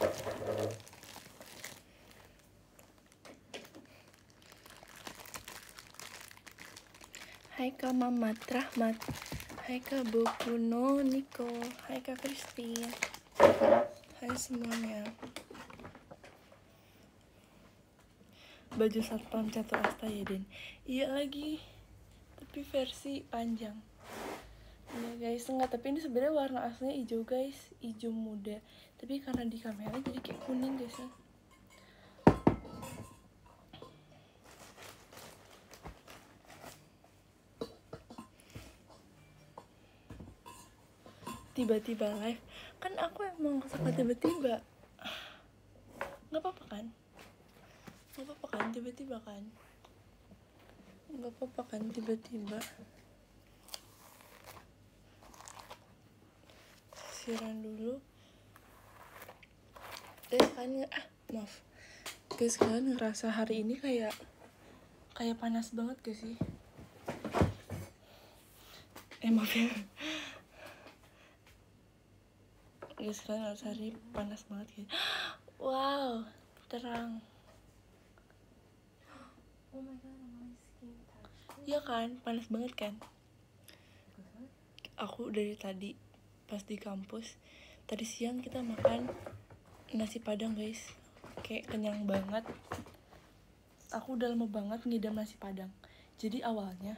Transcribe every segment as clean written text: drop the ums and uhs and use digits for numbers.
Hai Kak Mamat Rahmat, hai Kak Bokuno Niko, hai Kak Christine, hai semuanya. Baju satpam catur asta ya Den? Iya lagi, tapi versi panjang. Iya guys, enggak, tapi ini sebenarnya warna aslinya hijau guys, hijau muda. Tapi karena di kamera jadi kayak kuning guys ya. Tiba-tiba live, kan aku emang suka tiba-tiba. Nggak apa-apa kan? Nggak apa-apa kan tiba-tiba kan? Nggak apa-apa kan tiba-tiba. Sisiran dulu. Guys kan maaf. Guys kalian ngerasa hari ini kayak panas banget gak sih? Maaf ya. Guys kalian ngerasa hari panas banget guys. Wow, terang. Oh my god, my skin touch. Iya kan, panas banget kan? Aku dari tadi pas di kampus, tadi siang kita makan nasi padang guys, kayak kenyang banget. Aku udah lama banget ngidam nasi padang. Jadi awalnya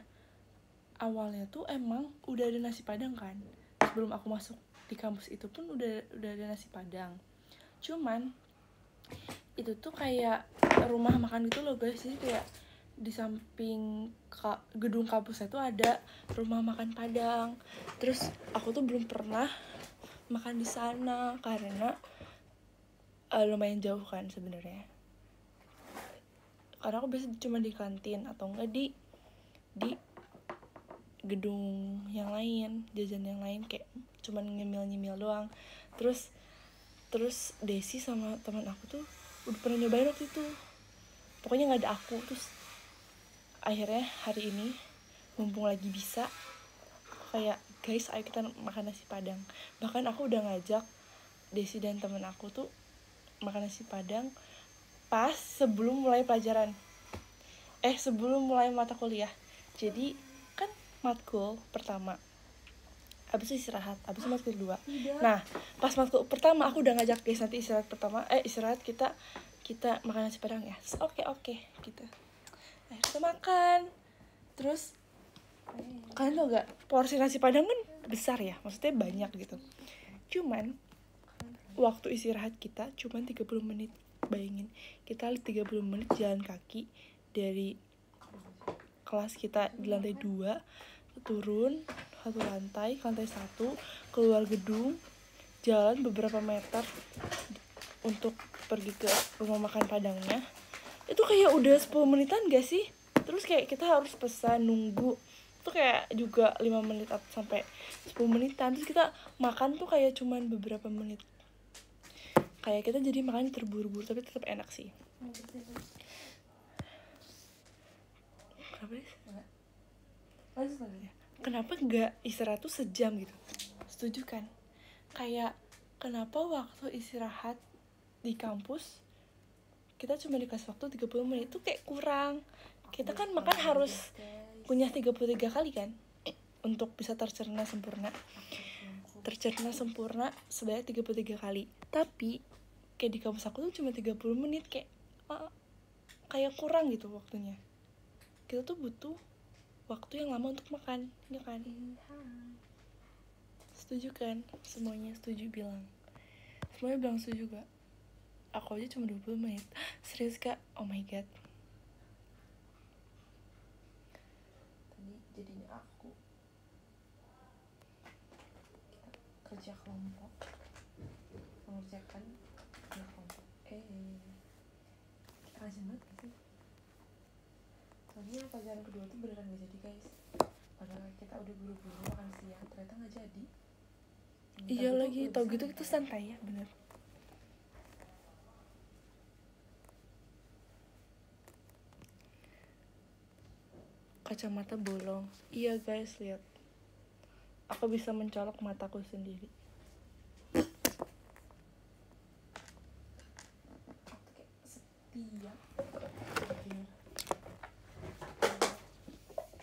tuh emang udah ada nasi padang kan. Sebelum aku masuk di kampus itu pun udah ada nasi padang. Cuman itu tuh kayak rumah makan gitu loh guys. Jadi kayak di samping gedung kampusnya tuh ada rumah makan Padang. Terus aku tuh belum pernah makan di sana karena lumayan jauh kan sebenarnya. Karena aku biasa cuma di kantin atau enggak di gedung yang lain, jajan yang lain, kayak cuman nyemil doang. Terus Desi sama teman aku tuh udah pernah nyobain waktu itu, pokoknya nggak ada aku. Terus akhirnya hari ini mumpung lagi bisa, kayak guys ayo kita makan nasi padang. Bahkan aku udah ngajak Desi dan temen aku tuh makan nasi padang pas sebelum mulai pelajaran, sebelum mulai mata kuliah. Jadi kan matkul pertama, abis itu istirahat, abis itu matkul kedua. Nah pas matkul pertama aku udah ngajak guys, nanti istirahat pertama istirahat kita makan nasi padang ya. Oke gitu. Nah, kita makan. Terus kalian tau gak, porsi nasi padang kan besar ya, maksudnya banyak gitu. Cuman waktu istirahat kita cuman 30 menit. Bayangin, kita 30 menit jalan kaki dari kelas kita di lantai 2, turun satu lantai, ke lantai 1, keluar gedung, jalan beberapa meter untuk pergi ke rumah makan Padangnya. Itu kayak udah 10 menitan gak sih? Terus kayak kita harus pesan, nunggu itu kayak juga 5 menit sampai 10 menitan. Terus kita makan tuh kayak cuman beberapa menit. Kayak kita jadi makan terburu-buru, tapi tetap enak sih. Kenapa nggak istirahat tuh sejam gitu? Setuju kan? Kayak kenapa waktu istirahat di kampus kita cuma dikasih waktu 30 menit, itu kayak kurang. Kita kan makan harus punya 33 kali kan untuk bisa tercerna sempurna sebanyak 33 kali. Tapi kayak di kampus aku tuh cuma 30 menit, kayak kurang gitu waktunya. Kita tuh butuh waktu yang lama untuk makan, ya kan? Setuju kan? Semuanya setuju bilang. Semuanya bilang setuju gak? Aku aja cuma 20 menit. Serius kak? Oh my god. Tadi jadinya aku kerja kelompok, mengerjakan kerja kelompok. Kita rajin banget gak sih? Soalnya pelajaran kedua tuh beneran gak jadi guys. Padahal kita udah buru-buru makan siang, ternyata gak jadi. Iya lagi, tau gitu itu santai ya, bener. Kacamata bolong. Iya guys, lihat. Aku bisa mencolok mataku sendiri. Iya.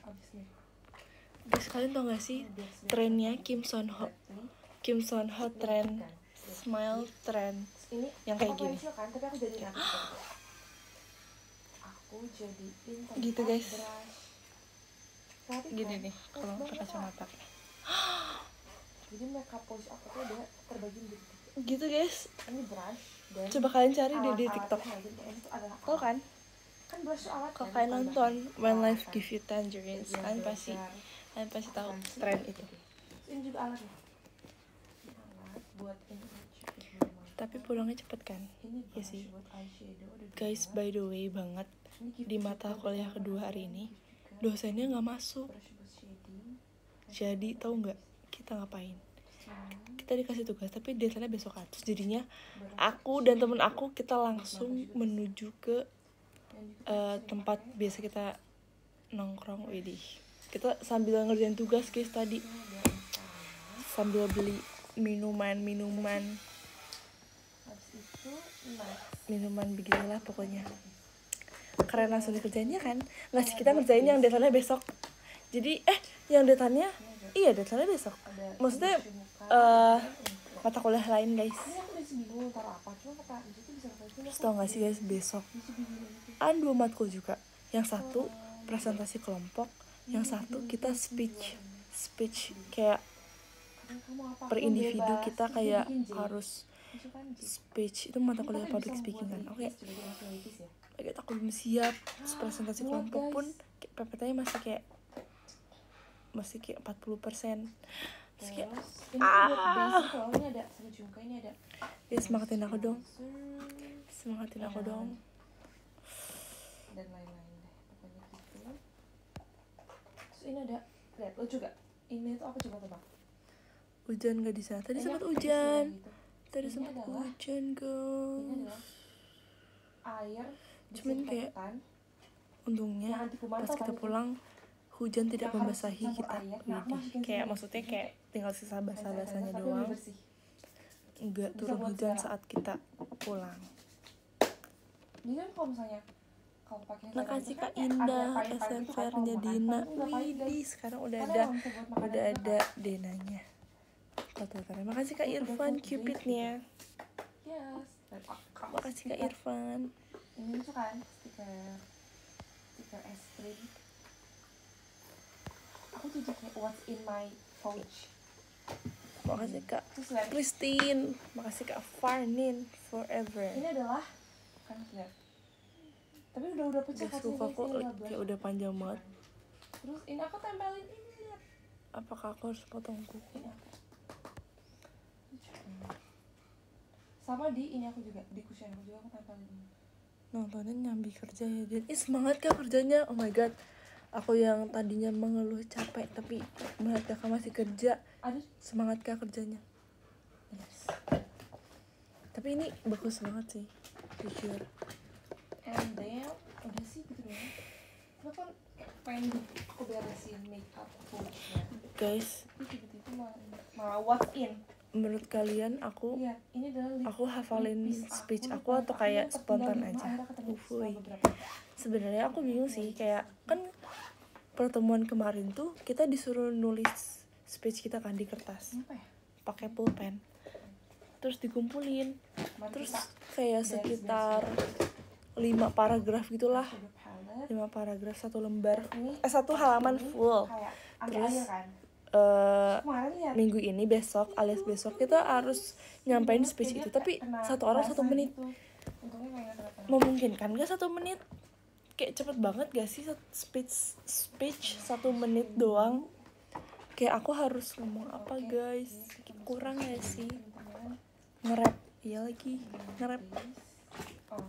Abis nih. Guys, kalian tau gak sih trennya Kim Son Ho trend smile trend Ini yang kayak aku gini pensil kan, tapi aku jadiin apa? Aku jadiin tempat gitu guys. brush. Tapi Gini kan, nih kalau pakai kacamata jadi makeup polish aku tuh udah terbagi menjadi 3. gitu guys. Ini brush dan Coba kalian cari deh di alat-alat TikTok. yang ada. Ini tuh adalah Tau alat. kan Kan brush tuh alat. kalau kan, kalian bukan nonton bahan. When Life Alat, Give You Tangerines, Iya, kalian belajar. pasti tahu tren itu. Ini juga alat nih. Ini alat buat ini. Tapi pulangnya cepet kan? Ini Ya brush sih. buat eyeshadow ada 2. Guys, by the way banget, Ini gift di juga mata buat kuliah teman-teman kedua hari kalian, ini gift juga. dosennya nggak masuk. Brush buat shading. Jadi tahu nggak kita ngapain? Terus Kita dikasih tugas tapi deadline-nya besok kan. Terus jadinya brush aku dan temen aku kita langsung menuju ke yang juga sering tempat pakai. biasa kita nongkrong. Widih, kita sambil ngerjain tugas guys tadi, Ini ada empat. sambil beli minuman Habis itu next. beginilah pokoknya. Keren langsung dikerjainnya kan? Nggak sih, kita ngerjain yang deadline-nya besok. Jadi yang deadline-nya iya deadline-nya besok. Ada Maksudnya brush muka, mata kuliah lain guys. ini aku masih bingung taruh apa, cuma kata di situ bisa pakai ini. Terus tau gak sih guys, besok Masih bingung gitu. ada 2 matkul juga. Yang satu presentasi kelompok, yang satu kita speech kayak Kadang kamu apa per pun individu bebas. kita Terus kayak dia bikin J. harus Itu kan J. speech. Itu mata Ini kuliah kan public bisa speaking kan. membuat Oke, lipis, juga langsung lipis ya. kayak aku belum siap. Terus presentasi Muat, kelompok guys. pun kayak PPT-nya masih kayak 40%. Terus kayak Terus ini tuh buat basic loh, ini ada sama jungka, ini ada ya semangatin aku dong. moisturizer, Semangatin aku Iya. dong. dan lain-lain deh, pokoknya gitu. Terus ini ada, lihat lo juga, ini tuh apa coba tebak? Hujan gak di sana. Tadi Ini sempat aku hujan. kasih gitu. Tadi Ini sempat adalah- hujan Ini guys. adalah air Cuman kayak untungnya yang anti kuman pas tau kita kan itu? pulang hujan tidak Yang harus membasahi campur kita. air. Nah, aku Widih, masukin kayak sini. maksudnya kayak tinggal sisa basah-basahnya Tapi doang. lebih bersih. Enggak Bisa turun buat hujan segala. saat kita pulang. Jadi kan kalau misalnya kalau pakai Makasih kan Kak kayak Indah, ada pahit-pahit gitu kan SFR-nya kalau makan. Dina. Tapi nggak pahit, guys. Widih, sekarang udah Karena ada emang bisa buat makanan udah juga ada kan. denanya. Tuh. Makasih Kak Udah Irfan foto Cupidnya. Yes. Dan Makasih Kak Irfan. Ini tuh kan stiker es krim. Aku jadi kayak what's in my pouch. Makasih Kak Terus lihat, Christine. Makasih Kak Farnin forever. ini adalah kan lihat. Tapi udah pecah Guys, kan lupa kok ini kayak udah panjang banget. Terus ini aku tempelin ini lihat. Apakah aku harus potong kuku? Ini aku. Sama di ini aku juga, di cushion aku juga aku tempelin ini. Nontonin nyambi kerja ya dan semangat Kak kerjanya. Oh my god, aku yang tadinya mengeluh capek tapi melihat Kakak masih kerja, Ada semangat Kak kerjanya. yes. Tapi ini bagus banget sih, jujur. And then udah sih gitu doang. Lo kan pengen aku beresin makeup pouchnya. Guys, Tapi tiba-tiba malah what's in. menurut kalian aku Lihat, ini adalah aku hafalin lipis speech aku lupa. atau Aku kayak yang tertinggal spontan di rumah, aja? akhirnya ketemu setelah Uhuy. beberapa. Sebenarnya aku bingung sih, kayak kan pertemuan kemarin tuh kita disuruh nulis speech kita kan di kertas Apa ya? pakai pulpen, terus dikumpulin, Mari terus kita kayak sekitar 5 paragraf gitulah, shadow palette. 5 paragraf 1 lembar, Ini 1 halaman ini full. kayak Terus, air kan. Kemarin lihat. Minggu ini besok alias besok kita harus nyampein speech itu, tapi satu orang 1 menit. Gitu. Untungnya kayak nggak kena. Memungkinkan gak 1 menit? Kayak cepet banget gak sih speech 1 menit doang? Kayak aku harus ngomong apa guys? Kayak kurang gak sih? Teman-teman, Nge-rap, iya lagi nge-rap. oh,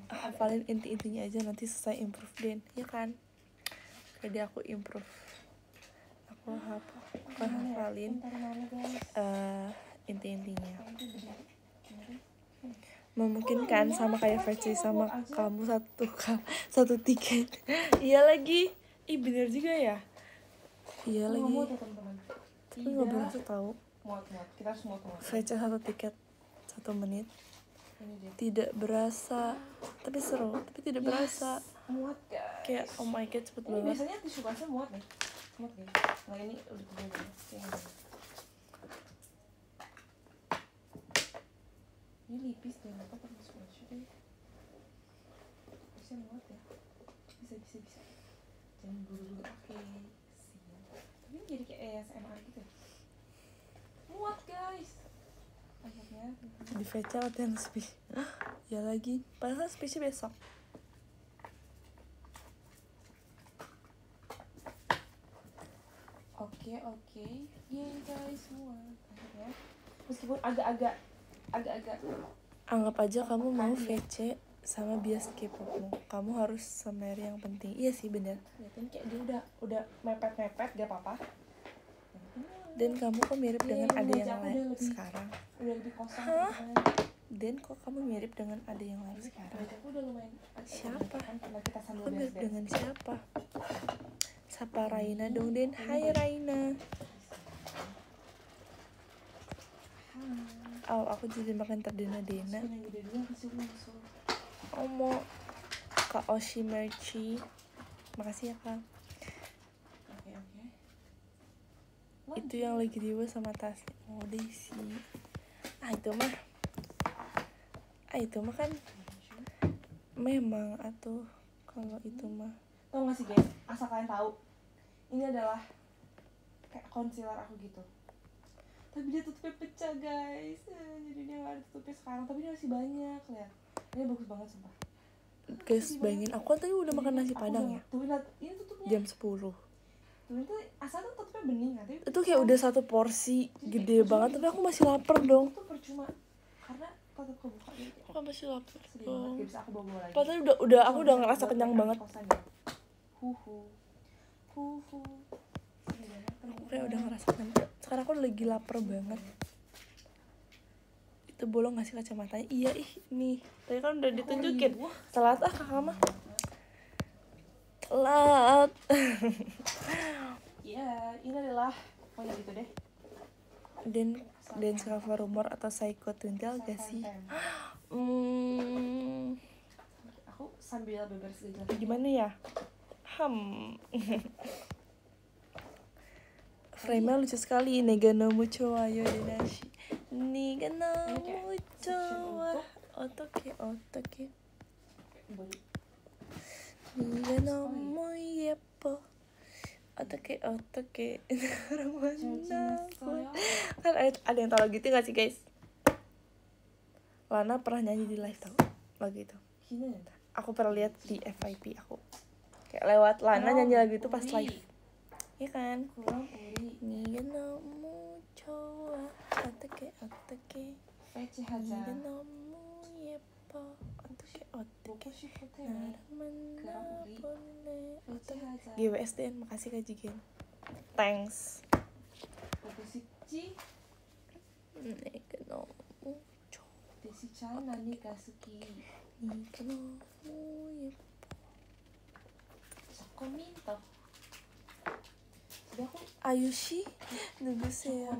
Hafalin inti-intinya aja, nanti selesai improve den, ya kan? Jadi aku improve. Aku hafalin bentar mana guys? inti-intinya. Itu gede. Memungkinkan sama kayak versi sama kamu satu tiket. Iya lagi. Ih bener juga ya. Iya Nggak lagi. muat ya teman-teman. Tapi nggak berasa tahu. Muat. Kita harus muat. VC 1 tiket 1 menit. Ini dia. Tidak berasa, tapi seru, tapi tidak berasa. Muat guys. Kayak oh my god cepet Ini banget. biasanya tisu basah muat nih. Muat guys. Nah ini udah tebal banget. Ini lipis deh, apa pakai sweatshirt deh. Bisa muat ya. Bisa. Jangan buru-buru pakai. Tapi ini jadi kayak ASMR gitu ya. Muat guys. Akhirnya Di VC latihan speech. Ya lagi, padahal speechnya besok. Oke. Yeay guys, muat. Akhirnya meskipun agak-agak Anggap aja kamu mau VC sama bias K-popmu. Kamu harus semer yang penting. Iya sih bener. liatin kayak dia udah mepet gak apa-apa. Dan kamu kok mirip dengan Iya, ada wajah yang aku lain udah lebih- sekarang. Udah lebih kosong. Hah? Kan. Dan kok kamu mirip dengan ada yang lain sekarang? Wajah aku udah lumayan. Siapa? Kan karena kita sambil Kok mirip dance-dance. dengan siapa? Sapa Raina dong, Den. Hai Raina. Oh, aku jadi makan terdena-dena. Yang gede dulu kasih usul. Omo Kak Oshi Merchi. Makasih ya Kak. Oke. Itu yang lagi dibawa sama tasnya. Oh Daisy. Itu mah kan memang atuh kalau itu mah. Tau gak sih guys, asal kalian tahu, ini adalah kayak concealer aku gitu. Tapi dia tutupnya pecah guys. Jadi dia gak ada tutupnya sekarang, tapi dia masih banyak lihat. Ini bagus banget sumpah. Guys, bayangin aku kan tadi udah makan nasi padang ya. Tuh lihat, ini tutupnya. Jam 10. Tuh itu asal tuh tutupnya bening nanti. Itu kayak udah satu porsi gede banget, tapi aku masih lapar dong. Itu percuma karena tutup kebuka gitu. Aku masih lapar. Sedih banget, gak bisa aku bawa lagi. Padahal aku udah ngerasa kenyang banget. Huhu. Aku kayak udah ngerasa kenyang. Sekarang aku lagi lapar banget. Itu bolong gak sih kacamatanya? Iya nih. Tadi kan udah ditunjukin. Telat kakak mah. Telat. Iya, ini adalah pokoknya gitu deh. Dance cover rumor atau Psycho Twinkle gak sih? Aku sambil beberes gejala. Gimana ya? Frame-nya lucu sekali. Nega no mucho wa yodenashi. Nega no mucho wa otoke. Nega no moyepo. Otoke. Kan ada yang tau lagu itu gak sih guys? Lana pernah nyanyi di live tau lagu itu. Aku pernah lihat di FYP aku. Kayak lewat Lana nyanyi lagu itu pas live. Iya kan? Niga no mucho wa otoke. Niga no moyepo. Otoke. Naramana pone. GWSDN, makasih Kak Jigen. Thanks. Niga no mucho. Niga no moyepo. Ayushi Nuguse ya.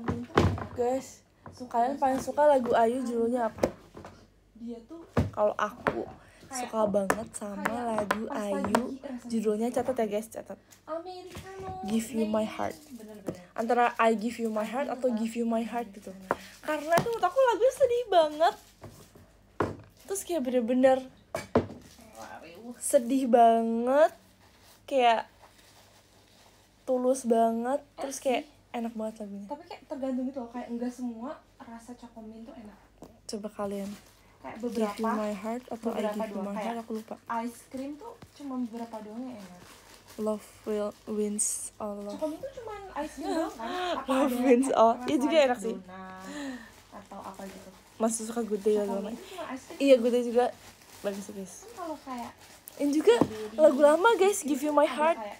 Guys, kalian paling suka lagu Ayu judulnya apa? Dia tuh Kalau aku suka banget sama lagu Ayu judulnya, catat ya guys, catat. Americano. Give You My Heart. Bener-bener. Antara I Give You My Heart atau Give You My Heart gitu. Karena itu menurut aku lagunya sedih banget. Terus kayak bener-bener sedih banget, kayak tulus banget, terus kayak enak banget lagunya. Tapi kayak tergantung gitu loh, kayak enggak semua rasa cokomin tuh enak. Coba kalian Kayak Give You beberapa My Heart atau I beberapa Give You doang, My kayak Heart, aku lupa. ice cream tuh cuma beberapa doang yang enak. Love will wins all love. Cokomin tuh cuma ice cream doang kan? Apa Love ada wins kayak all. rasa Iya juga enak sih. donat atau apa gitu. Masih suka Good Day lagu lama. Cokomin tuh cuma ice cream. Iya Good Day juga bagus sih guys. Kan kalau kayak Ini juga lagu lama guys, Give You My ada Heart. kayak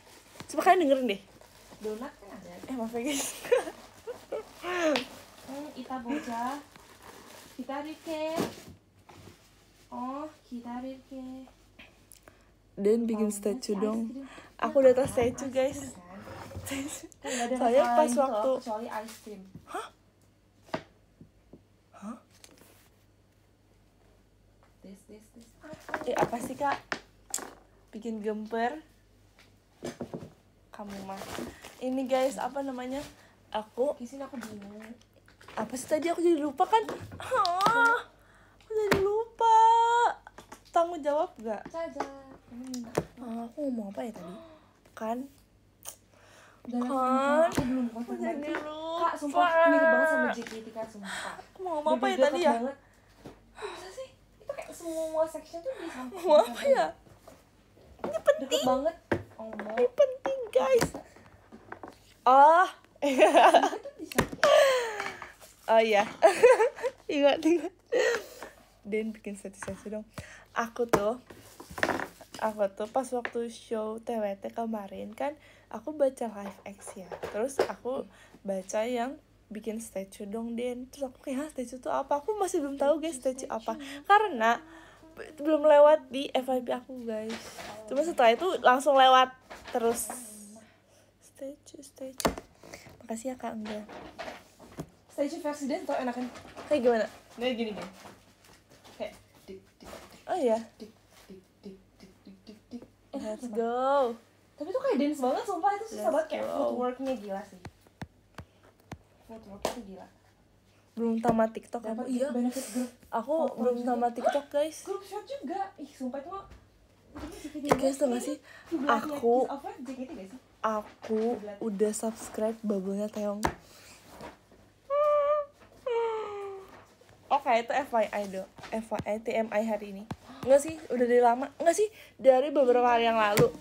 Coba kalian dengerin deh. donat kan ada. Maaf ya guys. Ita boja. Hitarike. Oh, hitarike. Dan bikin statue dong. Aku udah tas statue guys. Saya pas waktu kecuali ice cream. Apa sih kak? Bikin gemper. Kamu mah. Ini guys, apa namanya? Aku Di sini aku bingung. apa sih tadi aku jadi lupa kan? Aku jadi lupa. Tanggung jawab gak? Caca. Ini minta. Aku ngomong apa ya tadi? Kan? Dan Kan? aku belum Aku kontak jadi lagi. lupa. Kak, sumpah mirip banget sama JKT Kak, sumpah. Aku mau ngomong apa ya Bener-bener tadi deket ya? banget. Kok bisa sih? Itu kayak semua section tuh bisa. Ngomong apa ya? Ini Deket penting. banget. Oh, Ini penting guys. Oh. itu bisa. Oh iya. Ingat. Den bikin sesi dong. Aku tuh pas waktu show TWT kemarin kan aku baca live X ya. Terus aku baca yang bikin statue dong Den. Terus aku kayak statue tuh apa? Aku masih belum tahu guys statue apa. Karena belum lewat di FYP aku guys. Cuma setelah itu langsung lewat terus. Statue. Makasih ya Kak Angga. Statue versi Dan tau enakan. Kayak gimana? Nah gini kan. Kayak dik dik Oh iya. dik dik dik dik dik dik dik. Let's Enak. go. Tapi tuh kayak dance banget sumpah, itu susah Let's banget, kayak go. footworknya gila sih. Footworknya tuh gila. Belum tamat TikTok aku. Dapat Iya. benefit grup. Aku Foto belum juga. tamat TikTok guys. Grup shot juga. Ih, sumpah itu mah. Guys, tau gak sih? Aku- JKT gak sih? Aku udah subscribe bubble-nya Taeyong. Oke, itu FYI do. FYI TMI hari ini. Enggak sih, udah dari lama. Enggak sih, dari beberapa hari yang lalu.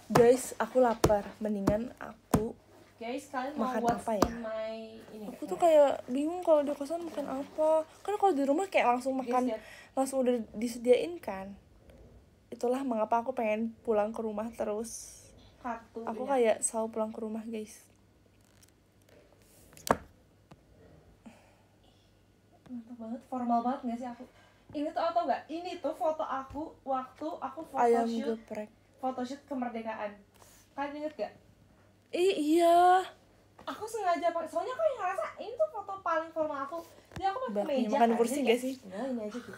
Guys, aku lapar. Mendingan aku Guys, kalian mau Makan what's apa ya? in my ini? aku tuh kayak bingung kalau di kosan makan apa. Kan kalau di rumah kayak langsung makan, lihat. langsung udah disediain kan. Itulah mengapa aku pengen pulang ke rumah terus. Kartu. Aku ya. kayak selalu pulang ke rumah guys. Mantap banget, formal banget gak sih aku? Ini tuh tau gak? Ini tuh foto aku waktu aku Ayam photoshoot geprek. kemerdekaan. Kalian inget gak? Iya. Aku sengaja pakai, soalnya aku yang ngerasa ini tuh foto paling formal aku. Jadi aku pakai Bakmi meja makan kan, kursi jadi gak kayak, sih? Nah, ini aja gitu.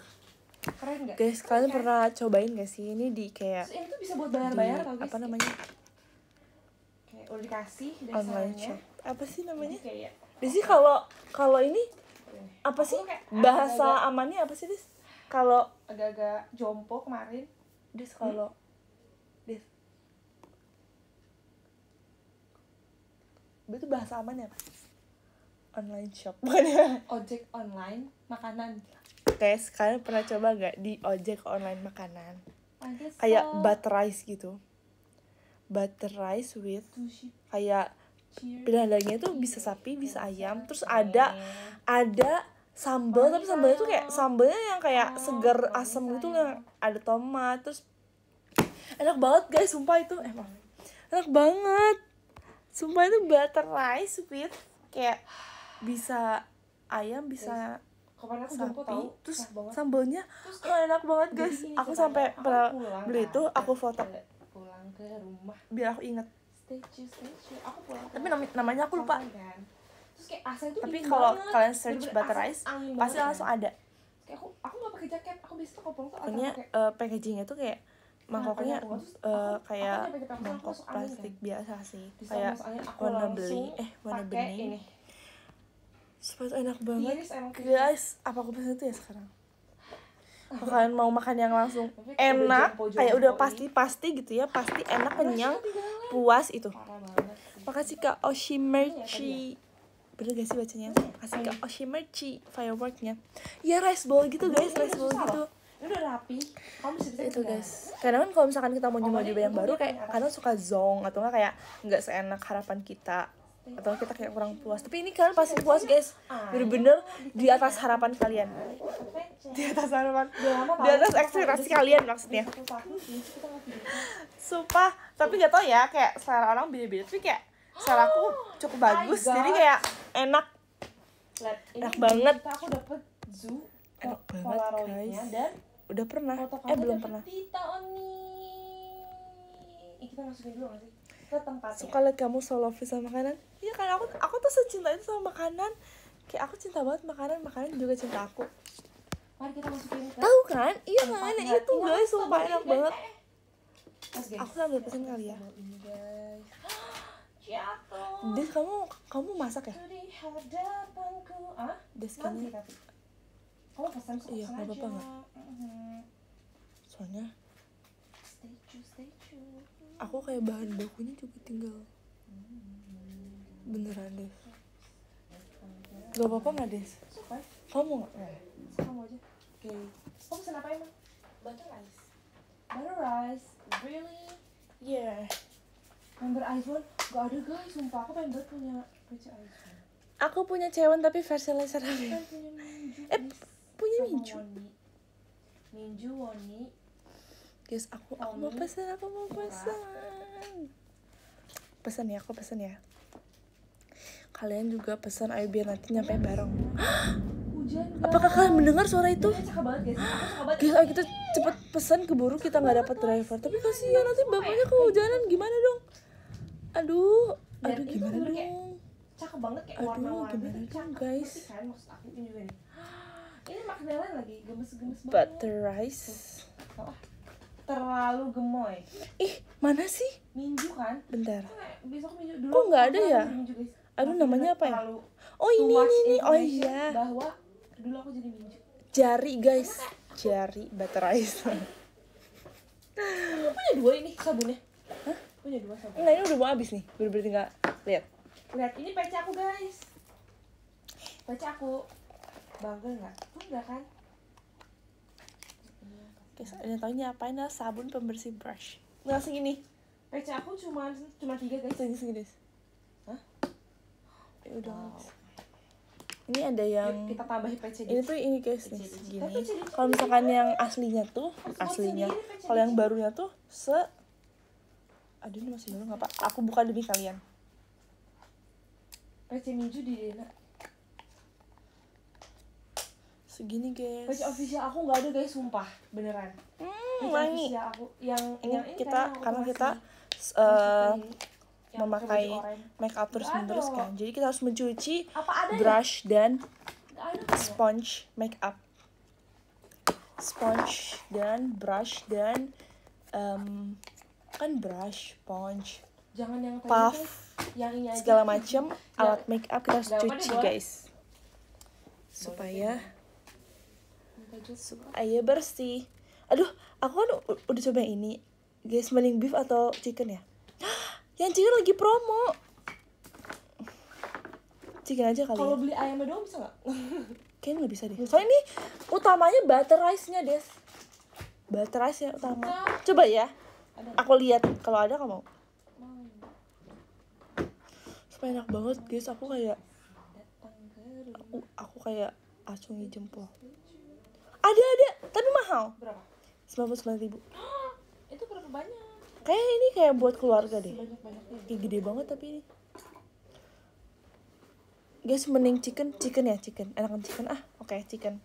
Keren gak? Guys, kalian Kan? pernah cobain gak sih ini di kayak Terus ini tuh bisa buat di bayar-bayar tau guys. apa namanya? Kayak udah dikasih Online desainnya. shop. Apa sih namanya? Jadi kayak Di sih kalau ini apa Aku sih? tuh kayak Bahasa agak-agak- amannya apa sih, Dis? Kalau agak-agak jompo kemarin. kalau Dis. Itu bahasa amannya apa? Online shop. Bukan ya? Ojek online makanan. Guys, kalian pernah coba gak di ojek online makanan? Ada Kayak butter rice gitu. Butter rice with sushi kayak cheer. pilihan dagingnya tuh bisa sapi, bisa ayam, terus ada sambal, tapi sambalnya tuh kayak sambalnya yang kayak segar asam gitu, yang ada tomat, terus enak banget guys, sumpah itu enak banget, sumpah itu butter rice with kayak bisa ayam, bisa Kemarin aku jompo sapi, tahu. terus Enak banget. sambalnya Terus enak banget Jadi guys. gini Aku ceritanya, sampai aku pernah pulang beli kan, itu, aku foto pulang ke rumah. biar aku inget. Statue aku pulang ke Tapi namanya aku lupa. kosan kan. Terus kayak AC tuh Tapi dingin kalau banget. kalian search Bener-bener butter AC rice, angin pasti banget langsung kan. ada. Kayak aku nggak pakai jaket, aku biasanya kalau pulang tuh antara Pokoknya pakai packagingnya tuh kayak mangkoknya Kenapa aku- aku kayak nyampe-nyampe aku mangkok masuk angin, plastik kan. biasa sih, Bisa kayak masuk angin, aku warna langsung beli warna pakai bening. ini. Supaya tuh enak banget. Tiris emang tiris. Guys, apa aku pesen itu ya sekarang? Kalau kalian mau makan yang langsung Tapi kayak udah enak, jompo-jompo kayak udah ini. pasti gitu ya, pasti enak, Rasanya kenyang, ketinggalan. puas itu. Parah banget sih. Makasih Kak Oshimerchi. Bener gak sih bacanya? Makasih Kak Oshimerchi fireworknya. Ya rice bowl gitu guys, Ini rice udah bowl susah gitu. loh. Ini udah rapi. Kamu bisa Itu guys. Kadang kan kalau misalkan kita mau nyoba Apalagi yang itu baru dia kayak punya kadang suka zong atau enggak kayak nggak seenak harapan kita. Atau kita kayak kurang puas. Tapi ini kalian pasti puas guys. Bener-bener di atas harapan kalian. Di atas harapan. Di atas ekspektasi kalian maksudnya. Sumpah, tapi nggak tau ya, kayak selera orang beda-beda. Tapi kayak selera aku cukup bagus, my God. jadi kayak enak. Enak banget. Aku dapet zoo Enak banget, Polaroidnya guys. dan Udah pernah? foto kamu Belum dapet pernah. Tita Oni. Kita masukin dulu gak sih? Ke tempatnya. Suka liat kamu so lovely sama makanan. Iya kan, aku tuh secinta itu sama makanan. Kayak aku cinta banget makanan juga cinta aku. Mari kita masukin ke Tahu kan? Iya tempat kan? buat- Itu Ini guys, aku sumpah sambal enak ini, banget. Mas, guys. Aku sambil pesen kali ya. Sambal ini guys. Jatuh Des, kamu masak ya? di hadapanku. Ah? Des, Nanti kayaknya tapi. Kamu pesan Iya, pesan nggak aja. apa-apa nggak? Soalnya Stay tune. aku kayak bahan bakunya juga tinggal. Beneran Des. Gak apa-apa nggak Des? Suka? Kamu nggak? Kamu aja. Oke. Kamu pesan apa emang? Butter rice. Butter rice. Really? Yeah. Member iPhone? Gak ada guys, sumpah aku pengen banget punya PC iPhone. Aku punya Cewon tapi versi laser Kan aja. punya Minju. Punya sama Minju. Woni. Minju, Woni. Guys, aku mau pesan, Pesan ya, aku pesan ya. Kalian juga pesan, ayo biar nanti nyampe bareng. Hujan guys. Apakah kalian mendengar suara itu? Ini cakep banget guys. Aku suka banget. Guys, ayo kita cepet pesan, keburu kita nggak dapat driver. Tapi kasihan nanti bapaknya kehujanan, gimana dong? Aduh Dan itu gimana bener kayak dong? cakep banget kayak Aduh, warna-warni. gimana Itu dong, cakep. guys? Ngerti kan maksud aku ini juga nih. Ini maknanya lagi gemes-gemes banget. Butter rice. Oh, terlalu gemoy. Ih, mana sih? Minju kan? Bentar. Besok Minju dulu. Kok nggak ada aku ya? jadi Minju, guys. Aduh, Tapi namanya apa ya? terlalu Oh too ini. much Oh information iya. bahwa dulu aku jadi Minju. Jari guys. Jari butter rice. Kamu punya 2 ini sabunnya? Hah? Punya 2 sabun. Enggak, ini udah mau habis nih. Bener-bener nggak lihat. Lihat ini PC aku guys. PC aku. Bangga nggak? Enggak kan? Guys, yang tahu ini apain adalah sabun pembersih brush. Langsung ini. PC aku cuma 3 guys. Segini guys. Hah? Ya udah. Wow. Guys. Ini ada yang Yuk, kita tambahin PC ini tuh ini guys nih PC. segini. Tapi PC Kalau misalkan yang aslinya tuh sendiri, PC. kalau yang barunya tuh aduh ini masih baru nggak pak? Aku buka demi kalian. PC Minju di Dena. Segini guys. PC official aku nggak ada guys, sumpah beneran. PC Wangi. official aku yang Ini yang kita kayaknya aku karena masih- kita masih yang memakai pakai baju oranye. make up terus Nggak menerus ada. kan. Jadi kita harus mencuci Apa ada ya? brush dan Nggak ada kan ya? sponge make up. Sponge dan brush dan kan brush, sponge, Jangan yang tadi puff, guys, yang ini aja. segala macam alat make up kita harus Nggak apa-apa cuci deh, boleh. guys. Supaya Minta jus. supaya bersih. Aduh, aku kan udah coba yang ini. Guys, mending beef atau chicken ya? Yang chicken lagi promo. Chicken aja kali Kalau ya. beli ayamnya doang bisa nggak? Kayaknya nggak bisa deh. Soalnya ini utamanya butter rice-nya, Des. Butter rice yang utama. Coba ya. Ada. Aku lihat kalau ada kamu. Mau. Supaya enak banget, guys. Aku kayak Datang ke rumah. aku kayak acungi jempol. Ada, tapi mahal. Berapa? 99.000. Itu berapa banyak? Kayak ini kayak buat keluarga deh. Banyak-banyaknya. Kayak gede banget tapi ini. Guys, mending chicken ya, chicken. Enakan chicken ah. Oke, chicken.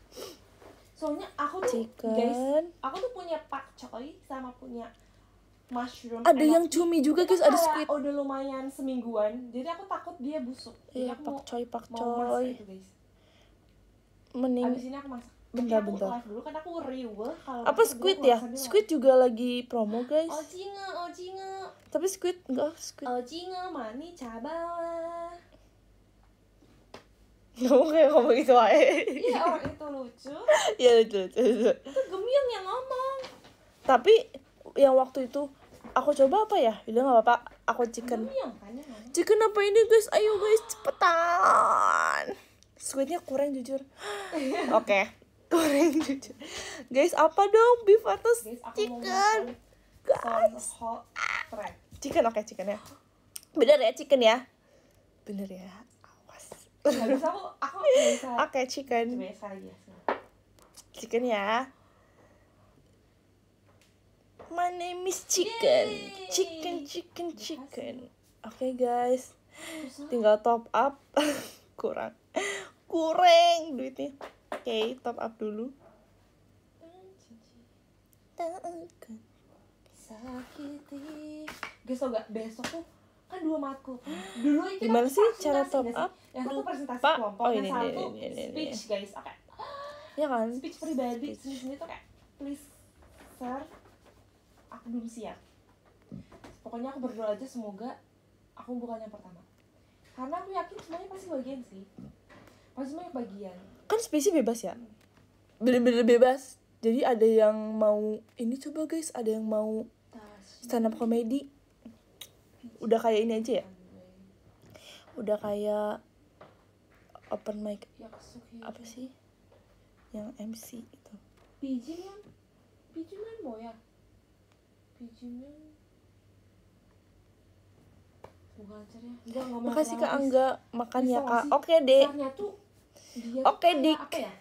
Soalnya aku tuh Chicken. guys, aku tuh punya pak choy sama punya mushroom. Ada enak. yang cumi juga, guys. Itu Ada kayak squid. udah lumayan semingguan. Jadi aku takut dia busuk. Jadi Iya, aku pakcoy. mau masak itu guys. Mending Abis ini aku masak. Bentar, Tapi aku bentar. live dulu kan aku riweh kalau apa masak dulu squid aku ya? sambil Squid juga lagi promo, guys. Ojinge. Tapi squid enggak squid. Ojinge mani cabawa. Kamu kayak ngomong gitu aja. Iya, orang itu lucu. Iya, lucu. Itu Gemyong yang ngomong. Tapi yang waktu itu aku coba apa ya? Udah enggak apa-apa. Aku chicken. Gemyong kan yang ngomong. Chicken apa ini, guys? Ayo, guys, cepetan. Squidnya kurang jujur. Oke. Kurang jujur. Guys, apa dong? Beef atau Guys, aku chicken? mau Guys. hot track. Chicken, oke, chicken ya. Bener ya, chicken ya? Bener ya. Awas. Habis aku nggak bisa. Oke, chicken. Coba ya sekali ya. Chicken ya. My name is chicken. Yeay. Chicken. Oke, guys. Susah. Tinggal top up. Kurang duitnya. Oke, top up dulu. Sakiti. Guys, tau gak besok tuh kan 2 matkul kan. Dulu itu Gimana sih cara presentasi top nggak sih? up? Yang satu presentasi Pak. kelompok, Oh, yang ini, satu ini. speech guys. Oke. Ya kan? Speech pribadi Speech. sini tuh kayak please sir, aku belum siap. Pokoknya aku berdoa aja semoga aku bukan yang pertama. Karena aku yakin semuanya pasti bagian sih. Pasti banyak bagian. Kan speech bebas ya, bener-bener bebas. Jadi ada yang mau ini, coba guys, ada yang mau stand up comedy. Udah kayak ini aja ya, udah kayak open mic apa sih yang MC itu. 비지면 뭐야? 비지면 bukan acaranya. Enggak ngomong. Makasih Kak Angga, makan ya Kak. Oke Oke Dek. tuh dia Oke, tuh kayak Dik. apa ya?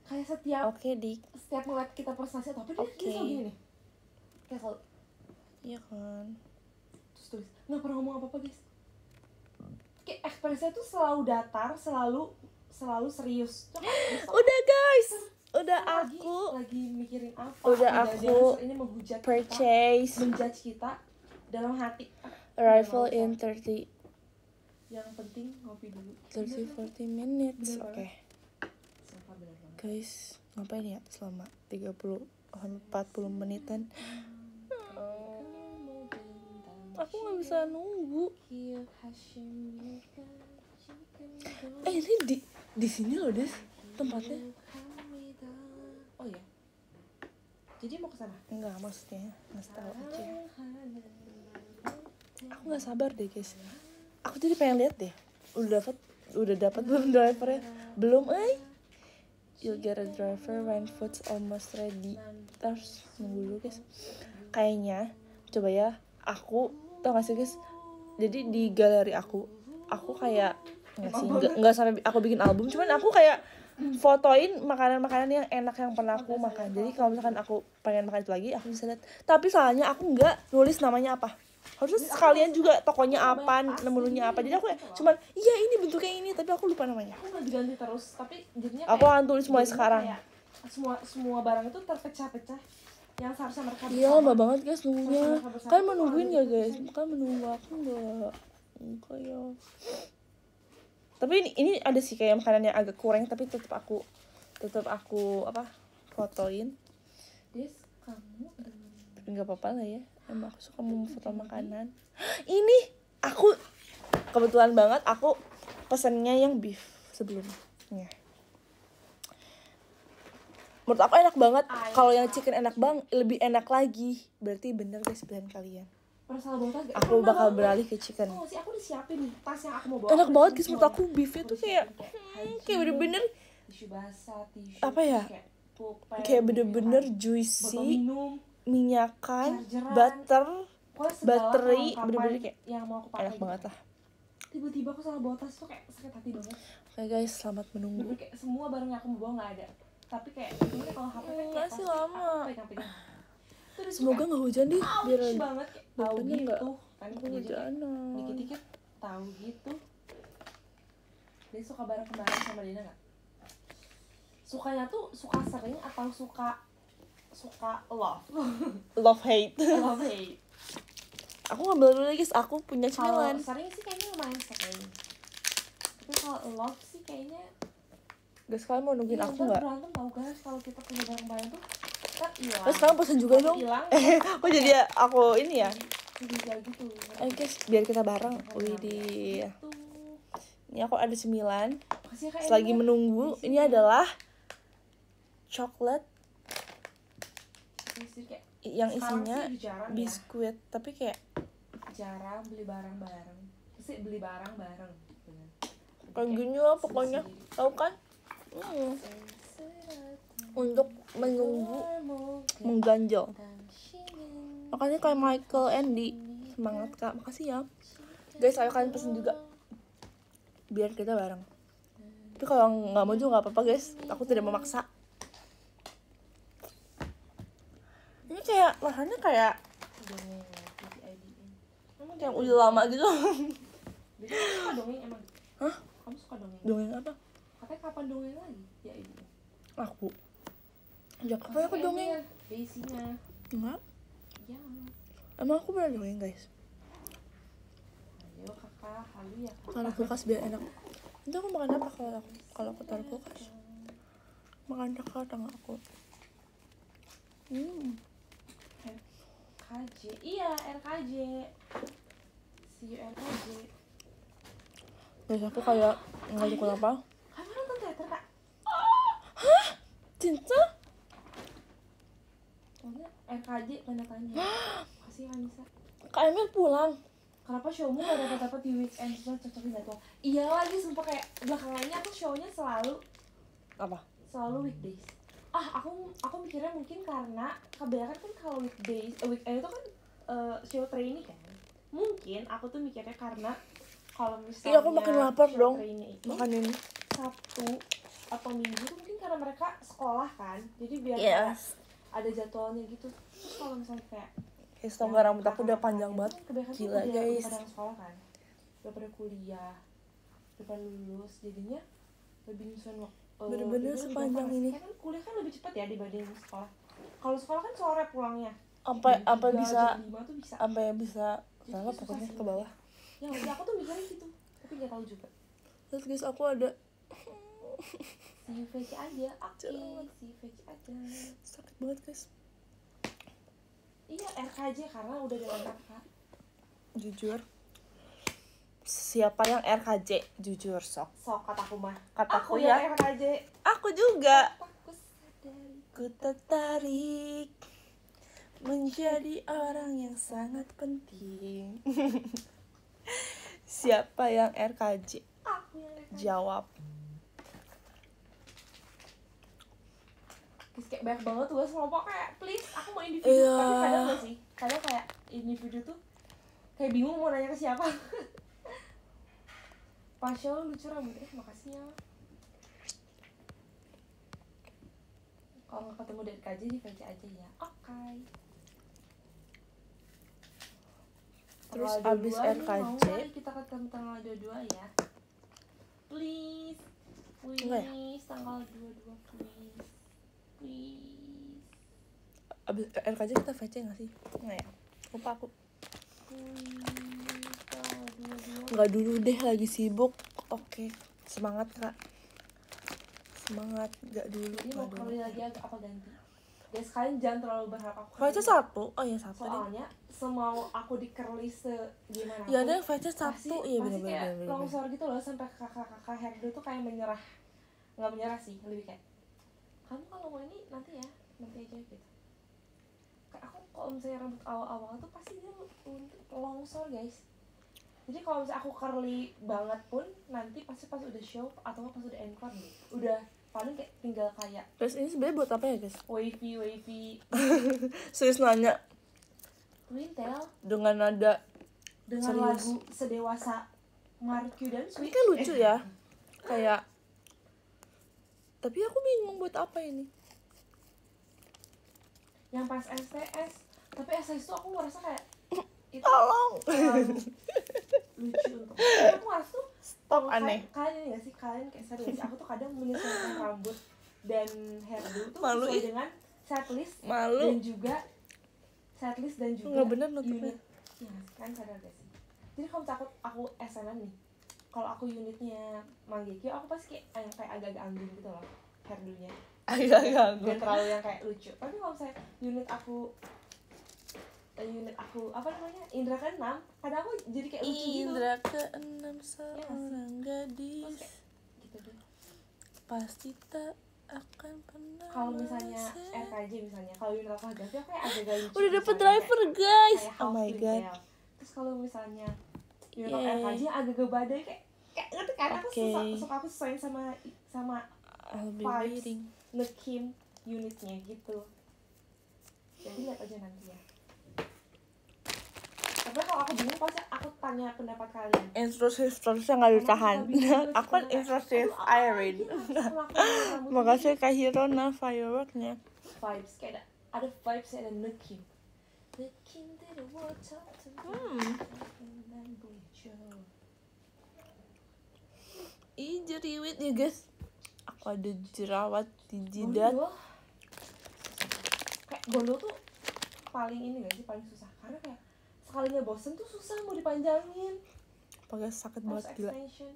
Kayak Oke Dik. setiap ngeliat kita presentasi atau apa dia Oke. selalu gini nih. Kayak selalu Iya kan. terus tulis. Nggak pernah ngomong apa-apa guys. Kayak ekspresinya tuh selalu datar, selalu serius. Tuh, Udah guys, udah aku lagi mikirin apa? Udah Jangan-jangan aku ini menghujat kita, purchase menjudge kita dalam hati. arrival Nggak in usah. 30 Yang penting ngopi dulu. 40 minutes. Bener Oke. Sumpah bener banget. Guys, ngapain ya selama 30 40 menitan? Aku nggak bisa nunggu. Ini di sini loh Des tempatnya. Oh ya. Jadi mau ke sana? Enggak, maksudnya ngasih tahu aja. Aku nggak sabar deh guys. Aku jadi pengen lihat deh. Udah dapat belum drivernya? Belum, You'll get a driver when food's almost ready. Terus nunggu dulu guys. Kayaknya coba ya, aku tau gak sih guys, jadi di galeri aku kayak nggak sampai aku bikin album, cuman aku kayak fotoin makanan-makanan yang enak yang pernah aku makan. Jadi kalau misalkan aku pengen makan itu lagi, aku bisa lihat. Tapi salahnya aku nggak nulis namanya apa. Harusnya sekalian juga tokonya apa, menunya apa. Jadi aku cuman iya ini bentuknya ini, tapi aku lupa namanya. Aku nggak diganti terus, tapi jadinya Aku akan tulis mulai sekarang. Semua barang itu terpecah-pecah yang seharusnya mereka Iya, lama banget guys nunggunya. Bersama-sama. Kan menungguin ya guys, kan menunggu aku enggak ya. Tapi ini ada sih kayak makanan yang agak kurang, tapi tetap aku apa fotoin. Des, kamu Tapi nggak apa-apa lah ya, emang aku suka memfoto makanan. Ini aku kebetulan banget aku pesennya yang beef sebelumnya. Menurut aku enak banget. Kalau yang chicken enak lebih enak lagi. Berarti bener guys pilihan kalian. Aku bakal beralih ke chicken. Oh, sih aku disiapin nih tas yang aku mau bawa. Enak banget guys, menurut aku beefnya tuh kayak bener-bener tisu basah, tisu apa ya? Kayak bener-bener juicy, minyakan, buttery, bener-bener kayak yang mau aku pakai. enak banget lah. Tiba-tiba aku salah bawa tas tuh kayak sakit hati banget. Oke guys, selamat menunggu. Kayak semua barang yang aku mau bawa nggak ada. Tapi kayak ini kalau HP kan Nggak sih lama. pegang-pegang. Semoga nggak hujan deh, biar banget kayak tahu depannya nggak gitu kan kehujanan. dikit-dikit tahu gitu. Dia suka bareng kemarin sama Dina nggak? Sukanya tuh suka sering atau suka Love hate. love hate. Aku ngambil dulu guys, aku punya Kalau cemilan. sering sih kayaknya lumayan sering. Tapi kalau love sih kayaknya Guys, kalian mau nungguin aku ntar nggak? berantem tau guys kalau kita punya barang-barang tuh kan hilang. Terus sekarang pesen juga dong. Hilang. Oh jadi ya, aku ini ya. Juga gitu. Guys, biar kita bareng. Widih. Tuh. Ini aku ada cemilan. Makasih ya, Kak Selagi Emma. menunggu, Di sini. ini adalah coklat Kayak yang sekarang isinya sih jarang biskuit, tapi kayak jarang beli barang bareng. Sih beli barang bareng. kayak gini lah pokoknya. Tahu kan? Untuk menunggu mengganjal. Makanya kayak Michael Andy. Semangat Kak, makasih ya. Guys, ayo kalian pesen juga. Biar kita bareng. Tapi kalau nggak mau juga nggak apa-apa guys. Aku tidak memaksa. Ini kayak rasanya kayak yang udah lama gitu. Jadi kamu suka dongeng emang? Hah? Kamu suka dongeng? Dongeng apa? Katanya kapan dongeng lagi? Ya ibu. Aku. Ya kapan aku dongeng? Daisy-nya. Enggak. Ya. Emang aku pernah dongeng guys. kak, halu ya kak. Taruh kulkas biar enak. Itu aku makan apa kalau aku taruh kulkas? Makan coklat sama aku. RKJ, iya RKJ. See you RKJ. Guys, aku kayak nggak tahu kenapa. Kamu nonton teater kak? Cinta? Soalnya RKJ tanda tanya. Kasih Anissa. Kak Emil pulang. Kenapa showmu gak dapat di weekend? Sudah cocokin jadwal. Iya lagi, sumpah kayak belakangannya aku shownya Apa? selalu weekdays. Aku mikirnya mungkin karena kebanyakan kan kalau weekdays, weekend itu kan show trainee kan. Mungkin aku tuh mikirnya karena kalau misalnya Iya, aku makin lapar show dong. trainee itu Makan ini. Sabtu atau Minggu tuh mungkin karena mereka sekolah kan. Jadi biar kayak Yes. ada jadwalnya gitu. Terus kalau misalnya kayak Guys, tau gak rambut aku udah panjang banget. Gila, guys. Udah pada sekolah kan, udah pada kuliah, udah pada lulus, jadinya lebih nyusun waktu. Bener-bener sepanjang ini. Kan kuliah kan lebih cepat ya dibanding sekolah. Kalau sekolah kan sore pulangnya. Sampai Jam 3, bisa jam 5 tuh bisa. sampai bisa Jadi salah susah pokoknya sih. ke bawah. Ya udah aku tuh mikirnya gitu, tapi nggak tahu juga. Terus guys, aku ada Si VC aja, oke, Jerawat. si VC aja. sakit banget guys. Iya RKJ karena udah dilengkap kak. Jujur. Siapa yang RKJ? Jujur sok. Sok kataku mah. Kataku Aku ya. yang RKJ. Aku juga. Aku sadari. Ku tertarik menjadi orang yang sangat penting. Siapa yang RKJ? Aku yang RKJ. Jawab. Terus kayak banyak banget tugas kelompok kayak please aku mau individu. Iya. Tapi kadang gak sih, kadang kayak individu tuh kayak bingung mau nanya ke siapa. Pasha lu lucu rambutnya, makasih ya. Kalau nggak ketemu dari KJ di VC aja ya. Oke. Terus Tanggal abis 22 nih, RKJ mau nggak nih kita ketemu tanggal 22 ya. Please. Enggak ya? Please tanggal 22 please. Please. abis RKJ kita VC gak sih? Enggak ya? Lupa aku. Please tanggal 22. Enggak dulu deh, lagi sibuk. Oke, semangat kak. Semangat, enggak dulu. Jadi Enggak mau dulu. kali lagi agak apa ganti? Guys, kalian jangan terlalu berharap aku VC curly. satu? Oh iya satu deh. Soalnya semau aku di curly gimana Ya pun, deh, VC satu. Iya pasti kayak bener-bener. longsor gitu loh, sampai kakak-kakak hairdo tuh kayak menyerah. Nggak menyerah sih, lebih kayak kamu kalau mau ini nanti ya, nanti aja gitu. Kayak aku kalau misalnya rambut awal-awal tuh pasti dia longsor guys. Jadi kalau misalnya aku curly banget pun nanti pasti pas udah show atau pas udah encore nih, udah paling kayak tinggal kayak Terus ini sebenarnya buat apa ya guys? wavy Serius nanya Twintel dengan nada dengan serius. lagu sedewasa Marky dan Ini Sweet. kan lucu ya. Kayak tapi aku bingung buat apa ini. Yang pas STS, tapi STS tuh aku ngerasa kayak itu Tolong. lucu untuk tapi aku ngerasa tuh Stop kalau aneh. kalian ini gak sih, kalian kayak serius aku tuh kadang menyesuaikan rambut dan hairdo tuh Malu, sesuai ih. dengan setlist Malu. dan juga Nggak bener nutupnya. unit. Ya kan sadar gak sih? Jadi kalau misalnya aku SNM nih, kalau aku unitnya Manggeki, aku pasti kayak agak-agak anggun gitu loh hairdo-nya. Agak Gak ganggu. terlalu yang kayak lucu. Tapi kalau misalnya unit aku apa namanya, Indra ke-6, kadang aku jadi kayak lucu gitu. Indra ke-6 seorang gadis Gitu deh. pasti tak akan pernah. Kalau misalnya RKJ misalnya, kalau unit aku Hagafi aku kayak agak lucu. Udah dapet misalnya driver guys. kayak Oh half my god. twintail. Terus kalau misalnya unit Yeay. RKJ agak badai kayak ngerti kan, aku Oke. suka aku sesuaiin sama I'll be vibes waiting. Nekim unitnya gitu. Jadi lihat aja nanti ya. Tapi kalau aku bingung pasti aku tanya pendapat kalian. Intrusif terusnya nggak ditahan. Aku kan intrusif Irene. Makasih Kak Hirona fireworknya. Vibes kayak ada vibes ada Nekim. Nekim did a water to Ih jeriwit ya guys. Aku ada jerawat di jidat. Gondol. Kayak gondol tuh paling ini gak sih, paling susah karena kayak sekalinya bosen tuh susah mau dipanjangin. pakai sakit Harus banget gila. extension.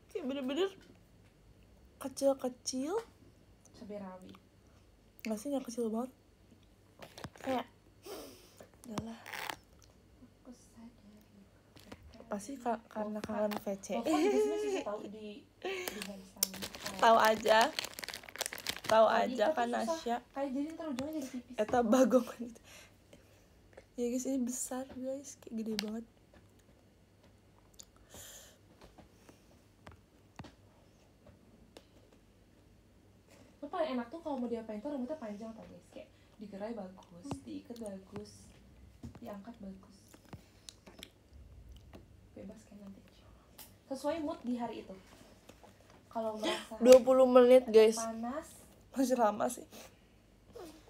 Kayak bener-bener kecil-kecil. Cabai rawit. Nggak sih, nggak kecil banget. Kayak udahlah. Aku sadari. Pasti karena kangen VC. Tofa juga sebenarnya susah tahu di handstand. Tahu Kalau aja diikat kan tuh susah. Nasya. Kayak jadi ntar ujungnya jadi tipis. Eta bagong gitu. Ya guys, ini besar guys, kayak gede banget. Itu paling enak tuh kalau mau diapain tuh rambutnya panjang tau guys, kayak digerai bagus, diikat bagus, diangkat bagus, bebas kan nanti sesuai mood di hari itu. Kalau merasa 20 menit guys, panas, masih lama sih.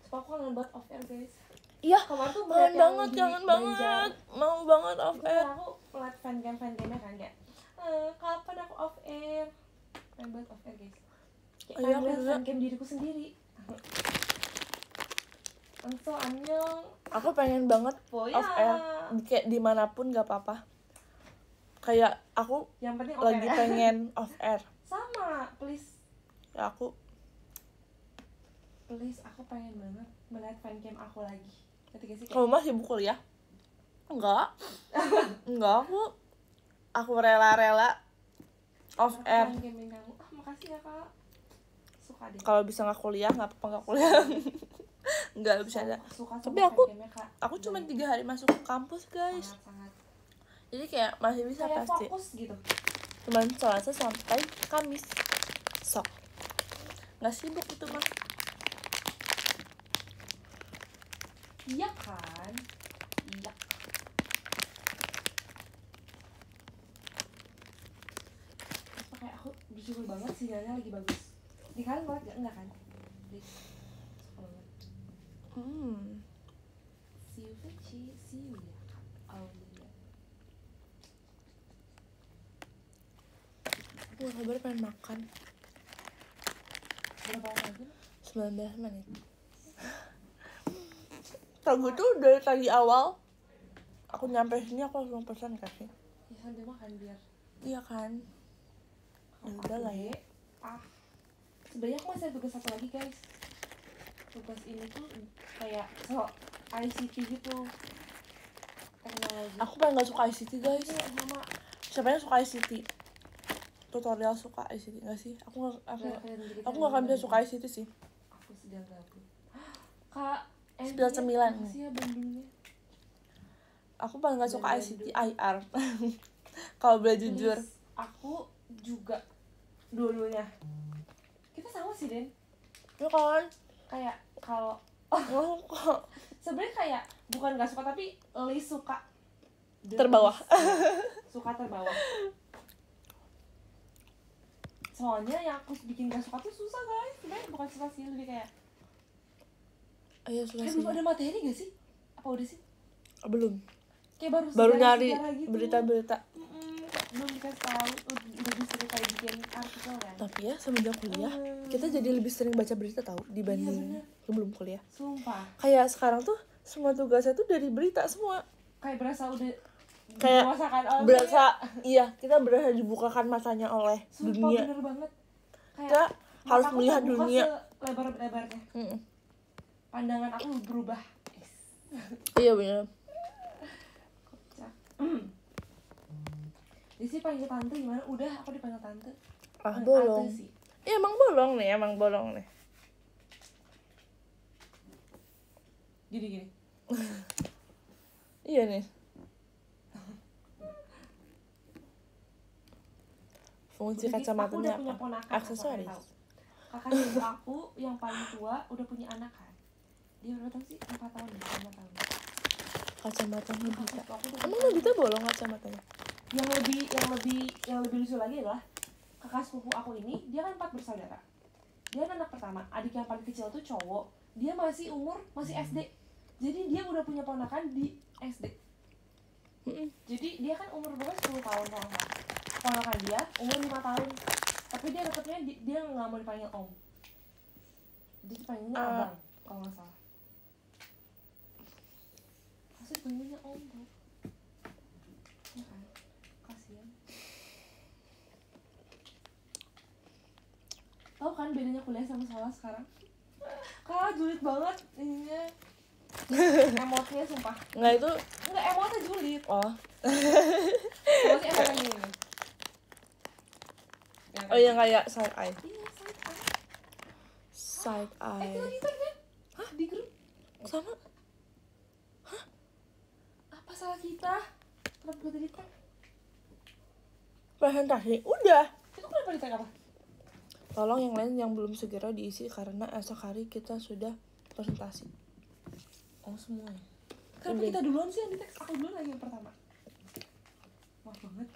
supaya aku kangen banget off air guys. Iya, Kemarin tuh kangen yang banget, di kangen Banjar. banget, mau banget off Itu air. kan aku ngeliat fan game-nya kan kayak kapan aku off air, pengen banget off air guys. Kayak Iya, pengen aku ngeliat juga. fan game diriku sendiri. So annyeong. Aku pengen banget Boya. off air, kayak dimanapun gak apa-apa. Kayak aku Yang penting off lagi air. pengen off air. Sama, please. Ya aku Pengen banget melihat fancam aku lagi. Ketika sih kamu masih sibuk kuliah? Enggak. Enggak, aku rela-rela off air. fancamin kamu. Makasih ya kak. Suka deh. Kalau bisa nggak kuliah, nggak apa-apa nggak kuliah. Nggak bisa ada. Suka sama Tapi aku fancamnya, Kak. cuma 3 hari masuk ke kampus guys. Sangat-sangat. Jadi kayak masih bisa Kayak pasti. fokus gitu. Cuman Selasa sampai Kamis. Sok. Nggak sibuk itu mah. Iya kan? Iya. Terus kayak aku bersyukur banget sinyalnya lagi bagus. Di kalian ngeliat gak? Enggak kan? Please. Suka banget. See you Vici. See you ya kak. Aulia. Aku gak sabar pengen makan. Berapa lama lagi? 19 menit. Gue tuh dari tadi awal aku nyampe sini aku langsung pesan kasih. Ya sambil makan biar. Iya kan. Ya udah lah ya. Sebenarnya aku masih ada tugas satu lagi guys. Tugas ini tuh kayak ICT gitu, teknologi. Aku paling gak suka ICT guys. Iya sama. Siapa yang suka ICT? Tutorial suka ICT nggak sih? Aku nggak akan bisa suka ICT sih. Aku sedang gabut. Kak, Spill cemilan. makasih ya Bandungnya. Aku paling gak suka Dan ICT IR. Kalau boleh jujur. Please, aku juga dua-duanya. Kita sama sih Den. Ya kan? Kayak kalau Kok sebenarnya kayak bukan gak suka tapi least suka. terbawah. Suka terbawah. Soalnya yang aku bikin gak suka tuh susah guys. Sebenarnya bukan susah sih, lebih kayak Iya sudah kayak sih. belum ada materi gak sih? Apa udah sih? Belum. Kayak Baru sejarah- nyari sejarah gitu. berita-berita. Belum dikasih tahu, udah disuruh kayak bikin artikel kan. Tapi ya semenjak kuliah kita jadi lebih sering baca berita tahu Iya, dibanding bener. sebelum kuliah. Sumpah. Kayak sekarang tuh semua tugasnya tuh dari berita semua. Kayak berasa udah Kayak dikuasakan oleh berasa iya kita berasa dibukakan matanya oleh Sumpah dunia. bener banget. Kita harus mataku melihat terbuka dunia. selebar-lebarnya. Mm. Pandangan aku berubah. Iya benar. Kocak. Jadi sih panggil tante gimana? Udah aku dipanggil tante. Bolong. Tante sih. Iya emang bolong nih. Gini. Iya nih. Fungsi Jadi, kacamatanya aku udah punya apa? ponakan, Aksesoris. aku tahu. Kakak sepupu aku yang paling tua udah punya anak kan. Dia berapa tahun sih? 4 tahun ya, 5 tahun. Kacamatanya Kakak bisa. sepupu aku udah Emang punya Nobita bolong kacamatanya? yang lebih lucu lagi adalah kakak sepupu aku ini dia kan 4 bersaudara. Dia kan anak pertama, adik yang paling kecil tuh cowok. Dia masih SD. Jadi dia udah punya ponakan di SD. Jadi dia kan umur berapa? 10 tahun kalau nggak salah. Ponakan dia umur 5 tahun. Tapi dia tetapnya dia nggak mau dipanggil om. Dia dipanggilnya abang kalau nggak salah. Pasti dipanggilnya om tuh. Tahu kan bedanya kuliah sama sekolah sekarang? Kak, julid banget ininya. Emotnya sumpah. Nggak itu. Enggak, emotnya julid. Oh. Kalau sih emotnya gini. Oh yang kayak side eye. Iya, side eye. Side Kita eye. lagi kan? Hah? Di grup? Sama. Apa salah kita? Kenapa gue tadi tag? Presentasi. Udah. Itu kenapa di tag apa? Tolong yang lain yang belum segera diisi karena esok hari kita sudah presentasi. Oh, semua ya? Kenapa kita duluan sih yang di tag? Aku duluan lagi yang pertama. Maaf banget.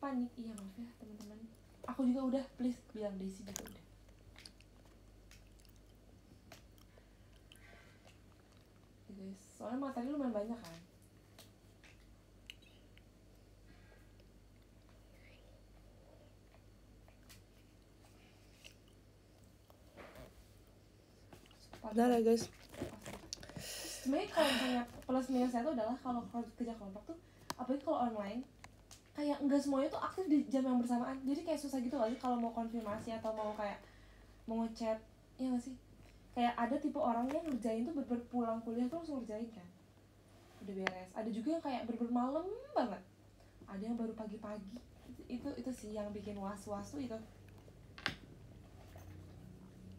Panik. Iya maaf ya teman-teman. Aku juga udah, please bilang Daisy juga udah. Ya guys, soalnya materi lumayan banyak kan. Udah lah guys. Sebenarnya kalau misalnya plus minusnya itu adalah kalau kerja kelompok tuh, apalagi kalau online, kayak enggak semuanya tuh aktif di jam yang bersamaan. Jadi kayak susah gitu lagi kalau mau konfirmasi atau mau kayak mau ngechat, ya nggak sih? Kayak ada tipe orang yang ngerjain tuh pulang kuliah tuh langsung ngerjain kan, udah beres. Ada juga yang kayak malam banget. Ada yang baru pagi-pagi. Itu sih yang bikin was-was tuh itu.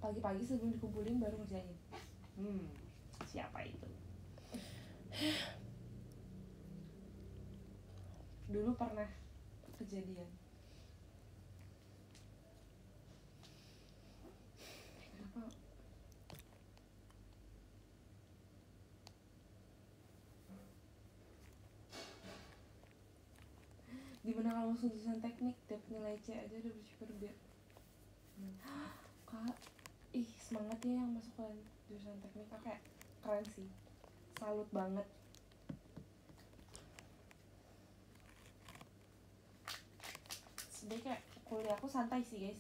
Pagi-pagi sebelum dikumpulin baru ngerjain. Siapa itu? Dulu pernah kejadian. Kenapa? Gimana kalau masuk jurusan teknik, dapet nilai C aja udah bersyukur biar. Kak, semangat ya yang masuk ke jurusan teknik. Kak, kayak keren sih, salut banget. Sebenernya kayak kuliah aku santai sih guys,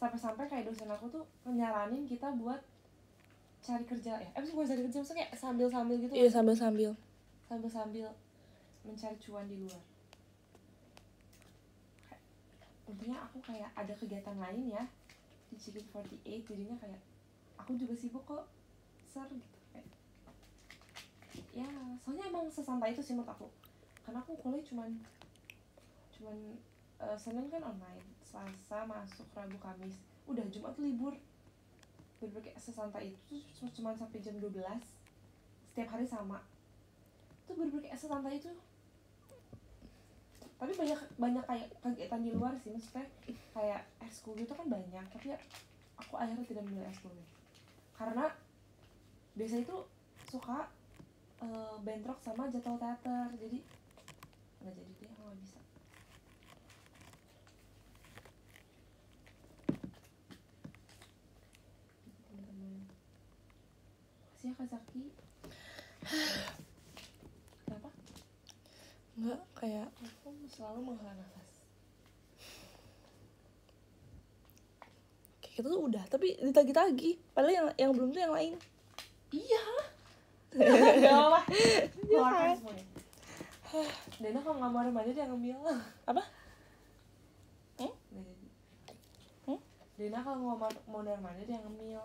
sampai-sampai kayak dosen aku tuh nyaranin kita buat cari kerja ya, bukan cari kerja, maksudnya kayak sambil-sambil gitu. Iya sambil-sambil mencari cuan di luar. Untungnya aku kayak ada kegiatan lain ya di CK48, jadinya kayak aku juga sibuk kok ser gitu kayak. Ya soalnya emang sesantai itu sih menurut aku, karena aku kuliah cuman Senin kan online, Selasa masuk, Rabu Kamis, udah Jumat tuh libur. Bener-bener kayak sesantai itu cuma sampai jam 12 setiap hari sama. Itu bener-bener kayak sesantai itu. Tapi banyak kayak kegiatan di luar sih, maksudnya kayak ekskul gitu kan banyak, tapi ya aku akhirnya tidak memilih ekskulnya karena biasa itu suka bentrok sama jadwal teater, jadi nggak jadi deh, aku nggak bisa. Teman-teman, makasih ya Kak Zaki. Kenapa? Enggak, kayak Aku selalu menghela nafas. kayak kita tuh udah, tapi ditagi-tagi. Padahal yang belum tuh yang lain. Iya. Gak apa-apa. Keluarkan semuanya. Dena kalau nggak mau remaja dia ngemil. Apa? Nggak jadi. Dena kalau mau remaja dia ngemil.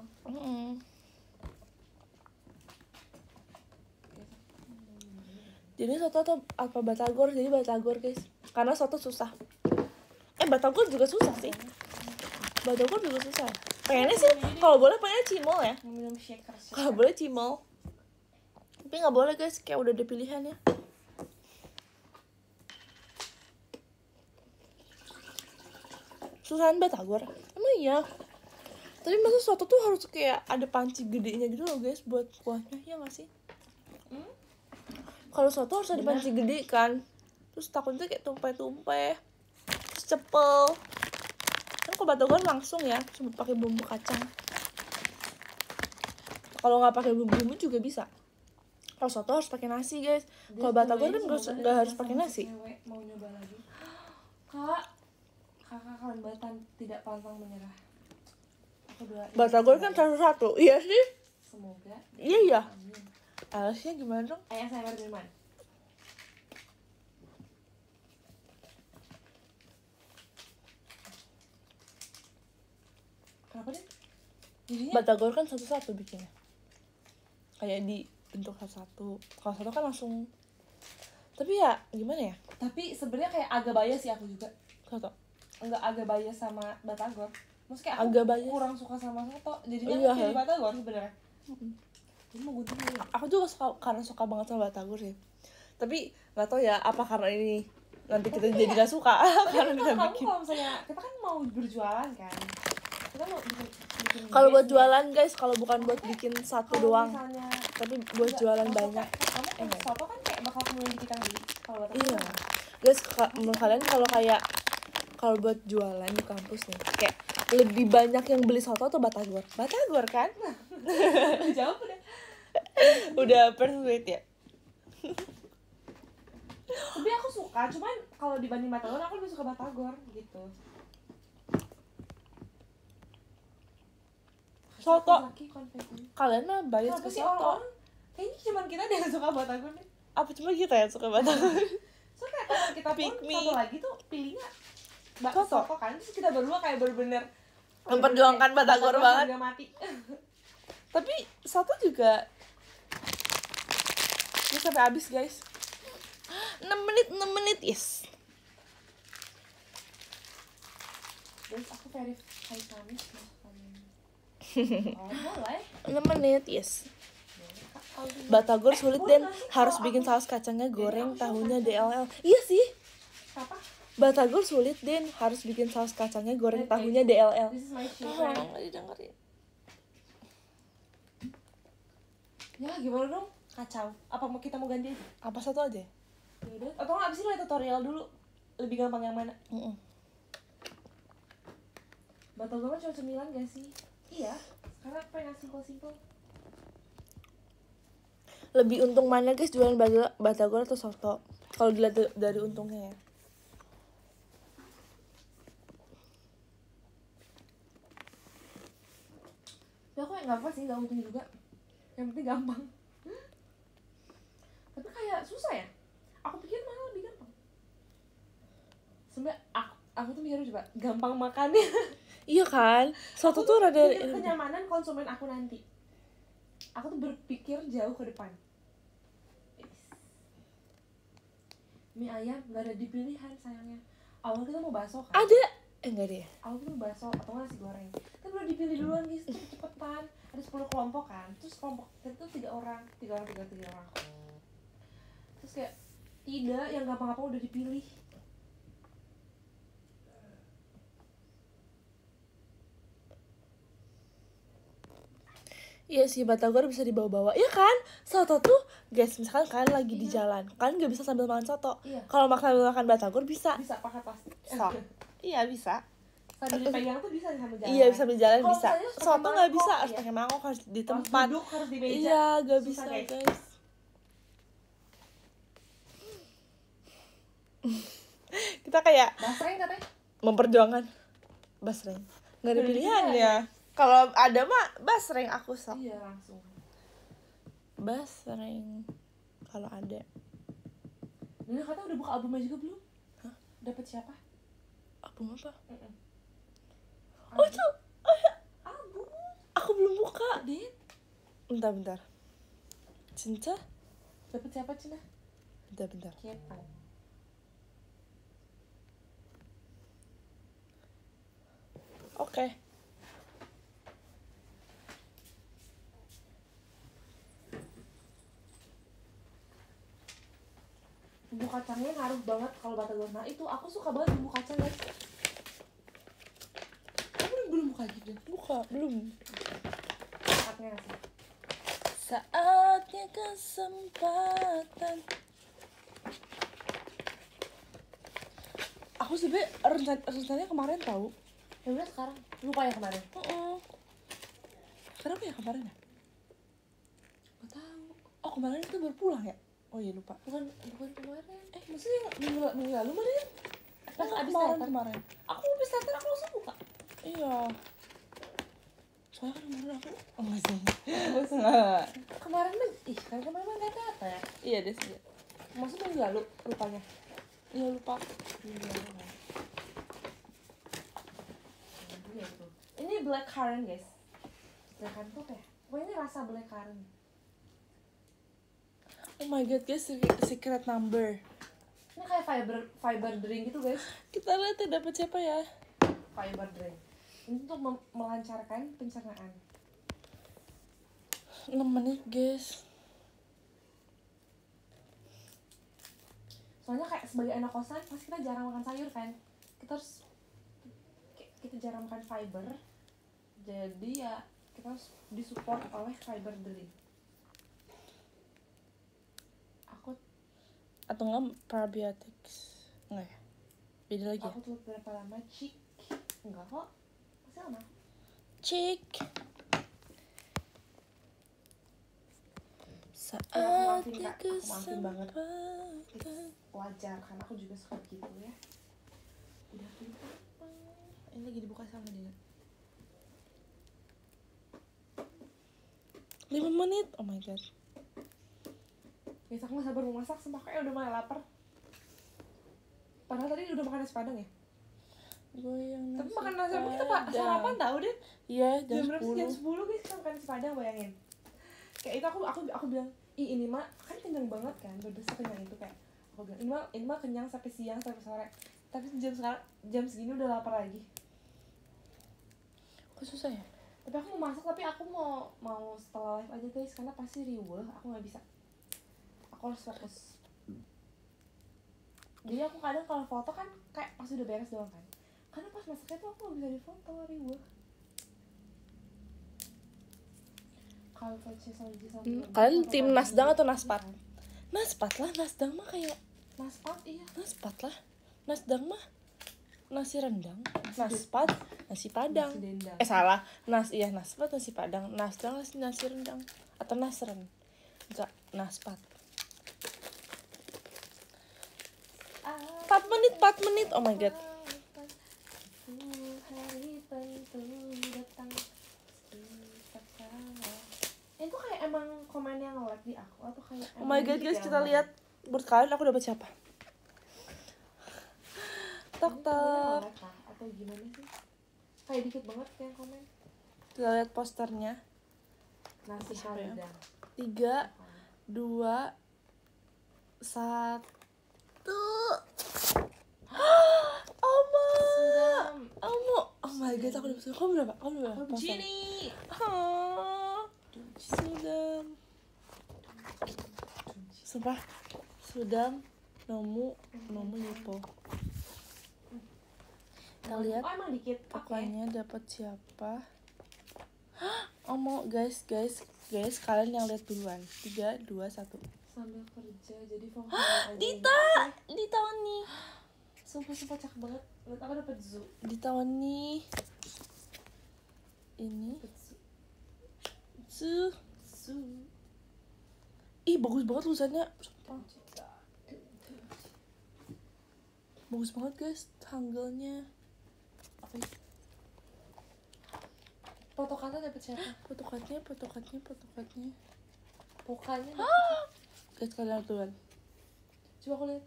Jadi soto atau apa batagor? Jadi batagor guys, karena soto susah. Batagor juga susah sih. Batagor juga susah. Pengennya sih kalau boleh pengennya cimol ya. Minum shaker. Kalau boleh cimol. Tapi nggak boleh guys, kayak udah ada pilihannya. Susahan batagor. Emang iya. Tapi masa soto tuh harus kayak ada panci gedenya gitu loh guys buat kuahnya, ya nggak sih? Kalau soto harus ada panci gede kan, terus takutnya kayak tumpeh-tumpeh, terus cepel. Kan kalau batagor langsung ya, cuma pakai bumbu kacang. Kalau nggak pakai bumbu juga bisa. Kalau soto harus pakai nasi guys. Kalau batagor kan nggak harus pakai nasi. Mau nyoba lagi. Kakak kalian batan tidak pantang menyerah. Batagor kan satu-satu, iya sih. Semoga. Iya. Alasnya gimana dong? Ayah saya dari mana? Jadinya Batagor kan satu-satu bikinnya, kayak dibentuk satu-satu. Kalau satu kan langsung, tapi ya gimana ya, tapi sebenarnya kayak agak bias sih aku juga. satu Enggak, agak bias sama Batagor. Maksudnya kayak aku agak banyak. kurang suka sama soto. Jadinya Iya, aku pilih ya. Batagor sebenarnya. Jadi mau gunting dulu. Aku juga karena suka banget sama Batagor sih, tapi nggak tahu ya apa karena ini nanti kita jadi nggak suka karena kita Kamu bikin. kalau misalnya kita kan mau berjualan kan, kita mau bikin Kalau buat bisnis. jualan guys, kalau bukan buat bikin satu Kalau doang, misalnya tapi buat enggak, jualan kalau banyak. kayak kamu kan soto kan kayak bakal mulai kita beli. Kalau Batagor Iya kan guys, menurut kalian kalau buat jualan di kampus nih, kayak lebih banyak yang beli soto atau Batagor? Batagor kan? udah jawab udah. Udah persuade ya. Tapi aku suka, cuman kalau dibanding Batagor aku lebih suka Batagor gitu. Soto. Laki konfesi. Kalian mah bias Kenapa ke sih soto. orang-orang kayaknya cuma kita deh yang suka Batagor nih. Apa cuma kita yang suka Batagor? Soalnya kayak teman kita pun Pick me. satu lagi tuh pilihnya Soto. soto kan, terus kita berdua kayak bener-bener Memperjuangkan Batagor banget. harga mati. Tapi soto juga. Ini sampai habis guys. 6 menit yes. Terus aku verify Kamis oh boleh 6 menit yes. Batagor sulit dan harus bikin saus kacangnya goreng, tahunya DLL. Iya sih. apa? Batagor sulit dan harus bikin saus kacangnya goreng, tahunya DLL. This is my Oh, favorite. nggak didengerin. Ya gimana dong? Kacau. Apa mau kita mau ganti aja? Apa satu aja? Ya udah. Atau nggak abis ini lihat tutorial dulu. Lebih gampang yang mana? Batagor mah cuma cemilan gak sih? Iya. Sekarang apa yang simpel-simpel? Lebih untung mana guys, jualan Batagor atau soto? Kalau dilihat dari untungnya ya. Ya aku nggak apa sih, nggak untung juga. Yang penting gampang. Tapi kayak susah ya. Aku pikir malah lebih gampang. Sebenarnya aku tuh mikir coba gampang makannya. Iya kan? Soto tuh rada Pikir kenyamanan konsumen aku nanti. Aku tuh berpikir jauh ke depan. Mie ayam nggak ada di pilihan sayangnya. Awal kita mau bakso kan? ada. Enggak deh. Awal kita mau bakso atau nasi goreng. Tapi udah dipilih duluan guys, tuh cepetan. Ada 10 kelompok kan. Terus kelompok itu 3 orang. Terus kayak tidak, yang gampang-gampang udah dipilih. Iya sih, Batagor bisa dibawa-bawa. Iya kan? Soto tuh, guys, misalkan kalian lagi di jalan, kalian nggak bisa sambil makan soto. Iya. Kalau makan Batagor bisa. Bisa pakai plastik. Sok. Iya bisa. Sambil dipegang tuh bisa sambil jalan. Iya bisa sambil jalan Kalau bisa. misalnya pakai Soto nggak mangkok, bisa, harus iya. pakai mangkok, harus di Harus tempat. duduk, harus di meja. Iya, nggak Susah, bisa guys. guys. Kita kayak Basreng katanya. memperjuangkan basreng. Nggak ada Nggak ada pilihannya. Kalau ada mah basreng aku sok. Iya langsung. Basreng kalau ada. Nina kata udah buka albumnya juga belum? Hah? Dapat siapa? Album apa? Album. Oh itu, Album. aku belum buka. Dit. Bentar. Cinta? Dapat siapa Cina? Bentar. Kepo. Oke. Bumbu kacangnya ngaruh banget kalau Batagor. Nah itu aku suka banget bumbu kacang guys. Kamu belum buka gitu? Buka, belum. Saatnya sih. Saatnya kesempatan. Aku sebenernya rencananya kemarin tahu. Ya udah sekarang. Lupa ya kemarin. Kenapa ya kemarin ya? Gak tahu. Oh kemarin kita baru pulang ya? Oh iya lupa. Bukan kemarin. Maksudnya minggu lalu mana ya? Pas abis Kemarin. Aku habis teater aku langsung buka. Iya. Soalnya kan kemarin aku enggak sih. Enggak. Kemarin mah kemarin mah gak teater. Iya deh sih. Maksudnya minggu lalu lupanya. Iya lupa. Minggu lalu kan. Ini blackcurrant guys. Black currant tuh apa ya? Pokoknya ini rasa black currant. Oh my god guys, secret number. Ini kayak fiber drink gitu guys. Kita lihat ya dapat siapa ya. Fiber drink. Ini untuk melancarkan pencernaan. 6 menit guys. Soalnya kayak sebagai anak kosan pasti kita jarang makan sayur kan. Kita jarang makan fiber. Jadi ya kita harus disupport oleh fiber drink. Atau enggak probiotics. Enggak ya? Beda lagi ya? Aku tuh berapa lama enggak kok. Masih lama. Cik. Saat aku aku maafin banget. sempatkan. Wajar karena aku juga suka gitu ya. Udah pintar. Ini lagi dibuka sama dia. 5 menit. Oh my god. Guys, aku gak sabar mau masak, sumpah kayak udah mulai lapar. Padahal tadi udah makan nasi padang ya. Goyang nasi. Tapi makan nasi padang kita sarapan tau deh. Iya, Jam berapa sih? Jam jam 10 guys kita makan nasi padang, bayangin. Kayak itu aku bilang, ih ini mah kan kenyang banget kan, berdasar kenyang itu kayak. Aku bilang, ini mah kenyang sampai siang sampai sore. Tapi jam segini udah lapar lagi. Kok susah ya? Tapi aku mau masak, tapi aku mau setelah live aja guys, karena pasti riweh, aku nggak bisa. Aku harus fokus. Jadi aku kadang kalau foto kan kayak pas udah beres doang kan. Karena pas masaknya tuh aku gak bisa difoto, riweh. Kalau VC sama Kalian tim Nasdang atau Naspat? Naspat lah, Nasdang mah kayak Naspat, iya. Naspat lah. Nasdang mah nasi rendang. Naspat nasi padang. Nasi dendang. Salah. Naspat nasi padang. Nasdang nasi rendang atau nasren. Enggak, Naspat. 4 menit. Oh my god. Itu kayak emang komen yang like di aku atau kayak Oh my god guys, kita lihat buat kalian aku dapat siapa. Tok tok. Atau gimana sih? Kayak dikit banget yang komen. Kita lihat posternya. Nasi Siapa ya? padang. 3 2 1. Oh my god, aku dapat. Kamu berapa? Gini. Sudam. Sumpah. Sudam. Nomu Yipo. Kita lihat Oh emang dikit. pokoknya dapat siapa. Guys, kalian yang lihat duluan. 3 2 1. Sambil kerja jadi fokus aja. Dita Oni. Sumpah cakep banget. Lihat aku dapat zoo. Dita Oni. Ini Zoo. Ih, bagus banget tulisannya. Bagus banget guys, tanggalnya. Apa ini? Potokatnya dapat siapa? Potokatnya. Pokoknya Guys, kalian lihat duluan. coba aku lihat.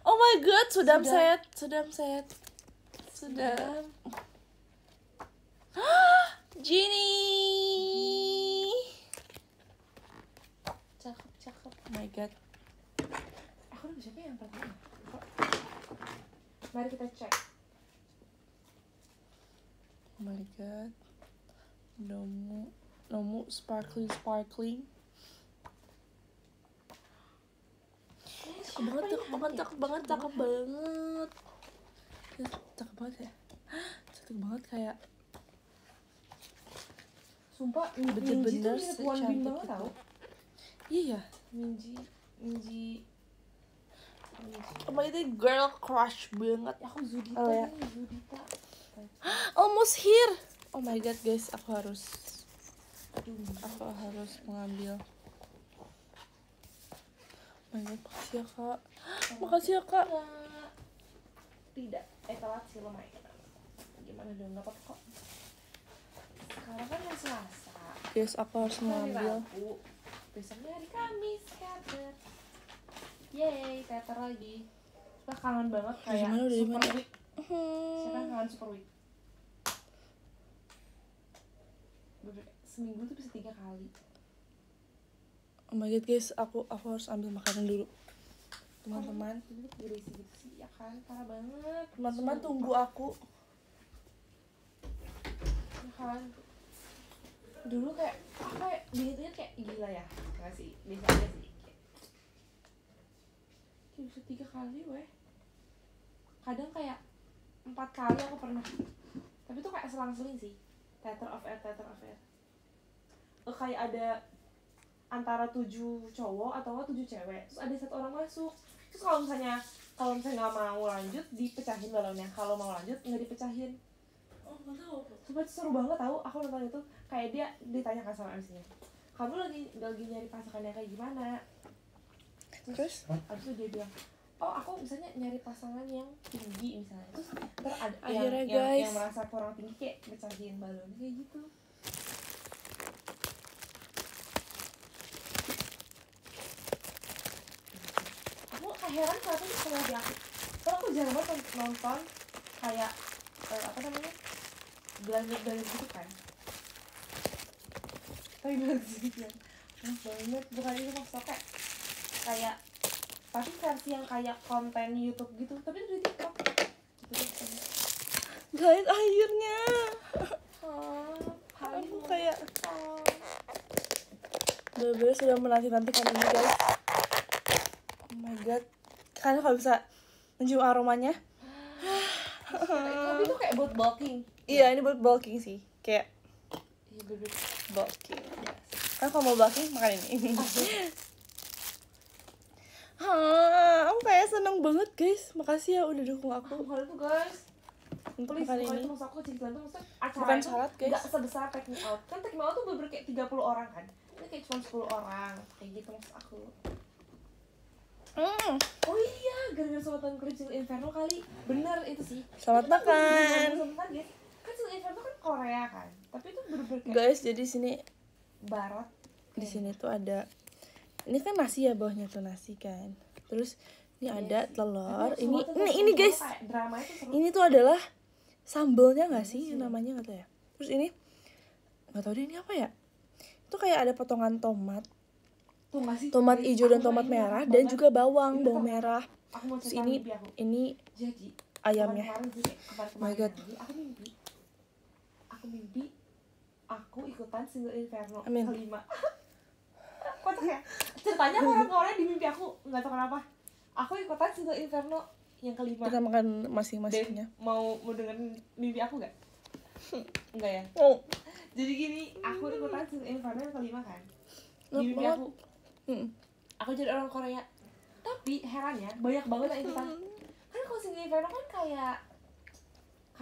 Oh my god, Sudam Sudam. set. Genie. Cakep. Oh my god. Aku udah siapa yang pertama? Mari kita cek. Oh my god. Nomu sparkling. Cakep banget. Cakep banget ya. Cantik banget kayak Sumpah, bener-bener Minji tuh mirip Won Bin secantik banget itu. tau. Iya. Minji. Oh my god, girl crush banget. Aku Zudita Oh, ya. nih, Zudita. Almost here. Oh my god guys, aku harus mengambil. Oh my god, makasih ya kak. Tidak, telat sih lumayan. Gimana dong, gak apa-apa kok. Sekarang kan hari Selasa. Guys, aku harus mengambil. Rabu. Besoknya hari Kamis, teater. Yeay, teater lagi. Sumpah kangen banget kayak Gimana, udah Super dimana? Week. Siapa yang kangen Super Week? seminggu tuh bisa 3 kali. Oh my god guys, aku harus ambil makanan dulu. Teman-teman, Ini berisi gitu sih ya kan, parah banget. teman-teman tunggu aku. Ya kan. Dulu kayak aku kayak dihitungi kayak gila ya, nggak sih, biasa aja sih. Kayak bisa 3 kali weh. Kadang kayak 4 kali aku pernah. Tapi tuh kayak selang-seling sih. Theater of air. Kayak ada antara 7 cowok atau 7 cewek, terus ada 1 orang masuk. Terus kalau misalnya nggak mau lanjut, dipecahin balonnya. Kalau mau lanjut nggak dipecahin. Oh nggak tahu. Sumpah itu seru banget tahu. Aku nonton itu kayak dia ditanyakan sama MC-nya, kamu lagi nyari pasangannya kayak gimana? Terus abis itu dia bilang, oh aku misalnya nyari pasangan yang tinggi misalnya. Terus ntar ada Akhirnya, yang guys, merasa kurang tinggi kayak pecahin balon kayak gitu. Aku heran kenapa sih kalau di aku. Soalnya aku jarang banget nonton kayak apa namanya, blind gitu kan. Tapi bagus gitu ya, enak banget. Bukan itu maksudnya kayak tapi versi yang kayak konten YouTube gitu, tapi itu di TikTok gitu. guys akhirnya Hari aku kayak oh. bener-bener sudah menanti-nantikan ini guys. Oh my god, kalian kalau bisa mencium aromanya. Tapi itu kayak buat bulking. Iya, ini buat bulking sih, kayak Iya bener. bulking. Kan kalau mau bulking makan ini. Aku kayak seneng banget guys. Makasih ya udah dukung aku Bukan itu guys, untuk please, makan bukan ini. itu maksud aku Cicilan tuh maksudnya acara Bukan itu syarat, guys. gak sebesar Take Me Out. Kan Take Me Out tuh bener kayak 30 orang kan, ini kayak cuma 10 orang kayak gitu maksud aku. Oh iya, gara-gara Sobat Klip Single Inferno kali. Bener itu sih. Selamat makan. Guys. Kan Single Inferno kan Korea kan, tapi itu bener-bener kayak Guys, jadi sini barat. di sini tuh ada, ini kan nasi ya, bawahnya tuh nasi kan. Terus ini ada telur. Ini guys. Drama itu seru. Ini tuh adalah sambelnya nggak sih namanya, nggak tahu ya. Terus ini nggak tahu deh ini apa ya. Itu kayak ada potongan tomat, Tuh nggak sih? tomat Guys, hijau dan aku tomat ini merah enak dan banget. juga bawang Ini tuh merah. Aku mau Terus cerita ini mimpi aku. Jadi ayamnya. kemarin sih, Oh my God. aku mimpi aku ikutan Single Inferno Amin. kelima. Kocak ya? Ceritanya orang Korea di mimpi aku, nggak tahu kenapa. Aku ikutan Single Inferno yang kelima. Kita makan masing-masingnya. Mau dengerin mimpi aku nggak? Enggak ya? Oh. Jadi gini, aku ikutan Single Inferno yang kelima kan. Di Enak mimpi banget. aku, aku jadi orang Korea. Tapi herannya banyak banget yang ikutan. Kan kalau Single Inferno kan kayak